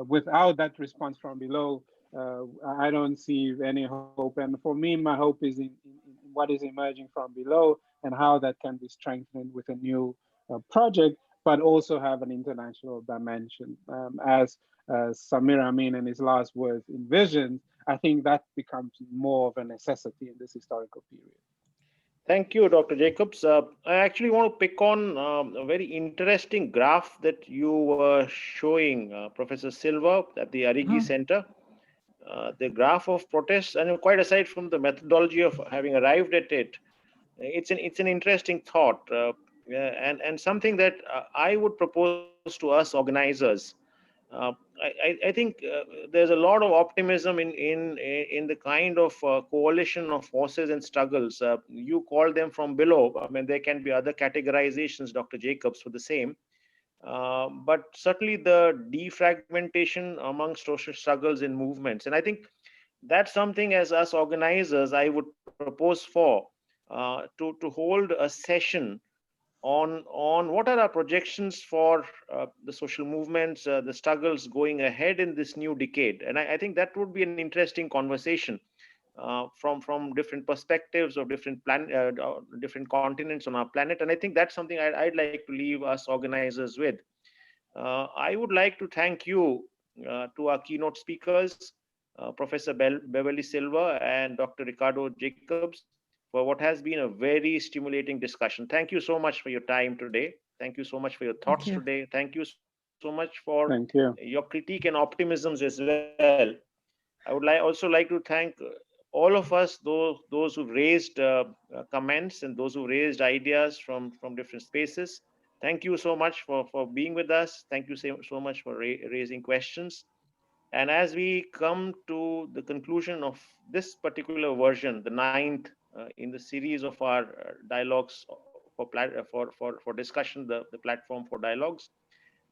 Without that response from below, I don't see any hope. And for me, my hope is in what is emerging from below and how that can be strengthened with a new project, but also have an international dimension. As Samir Amin in his last words envisioned, I think that becomes more of a necessity in this historical period. Thank you, Dr. Jacobs. I actually want to pick on a very interesting graph that you were showing, Professor Silva, at the Arigi Center. The graph of protests, and quite aside from the methodology of having arrived at it, it's an interesting thought, and something that I would propose to us organizers. I think there's a lot of optimism in the kind of coalition of forces and struggles. You call them from below. I mean, there can be other categorizations, Dr. Jacobs, for the same. But certainly the defragmentation among social struggles and movements. And I think that's something as us organizers, I would propose for to hold a session on what are our projections for the social movements, the struggles going ahead in this new decade. And I think that would be an interesting conversation from different perspectives of different different continents on our planet. And I think that's something I'd like to leave us organizers with. I would like to thank you to our keynote speakers, Professor Beverly Silva and Dr. Ricardo Jacobs, for what has been a very stimulating discussion. Thank you so much for your time today. Thank you so much for your thoughts today. Thank you so much for your critique and optimisms as well. I would also like to thank all of us, those who've raised comments and those who raised ideas from different spaces. Thank you so much for being with us. Thank you so much for raising questions. And as we come to the conclusion of this particular version, the 9th in the series of our dialogues for discussion, the platform for dialogues,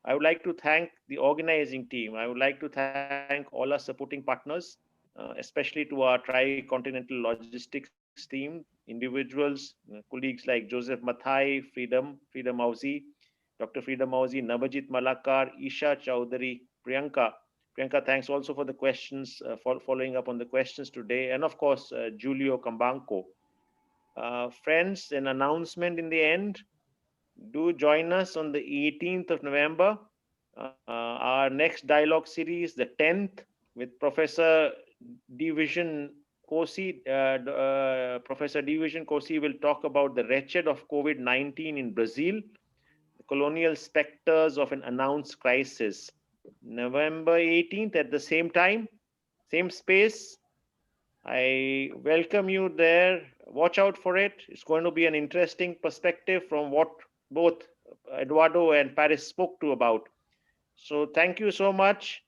I would like to thank the organizing team. I would like to thank all our supporting partners, especially to our tri-continental logistics team, individuals, colleagues like Joseph Mathai, Freedom Mauzi, Dr. Freedom Mauzi, Nabajit Malakar, Isha Chowdhury, Priyanka. Priyanka, thanks also for the questions, following up on the questions today. And of course, Julio Cambanco. Friends, an announcement in the end. Do join us on the 18th of November Our next dialogue series, the 10th, with Professor Division Kosi. Professor Division Kosi will talk about the wretched of COVID-19 in Brazil, the colonial specters of an announced crisis. November 18th at the same time, same space. I welcome you there. Watch out for it. It's going to be an interesting perspective from what both Eduardo and Paris spoke to about. So thank you so much.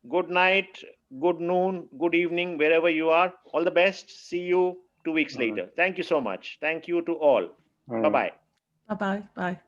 Good night, good noon, good evening, wherever you are. All the best. See you 2 weeks later. Thank you so much. Thank you to all. Bye-bye. Bye-bye. Bye.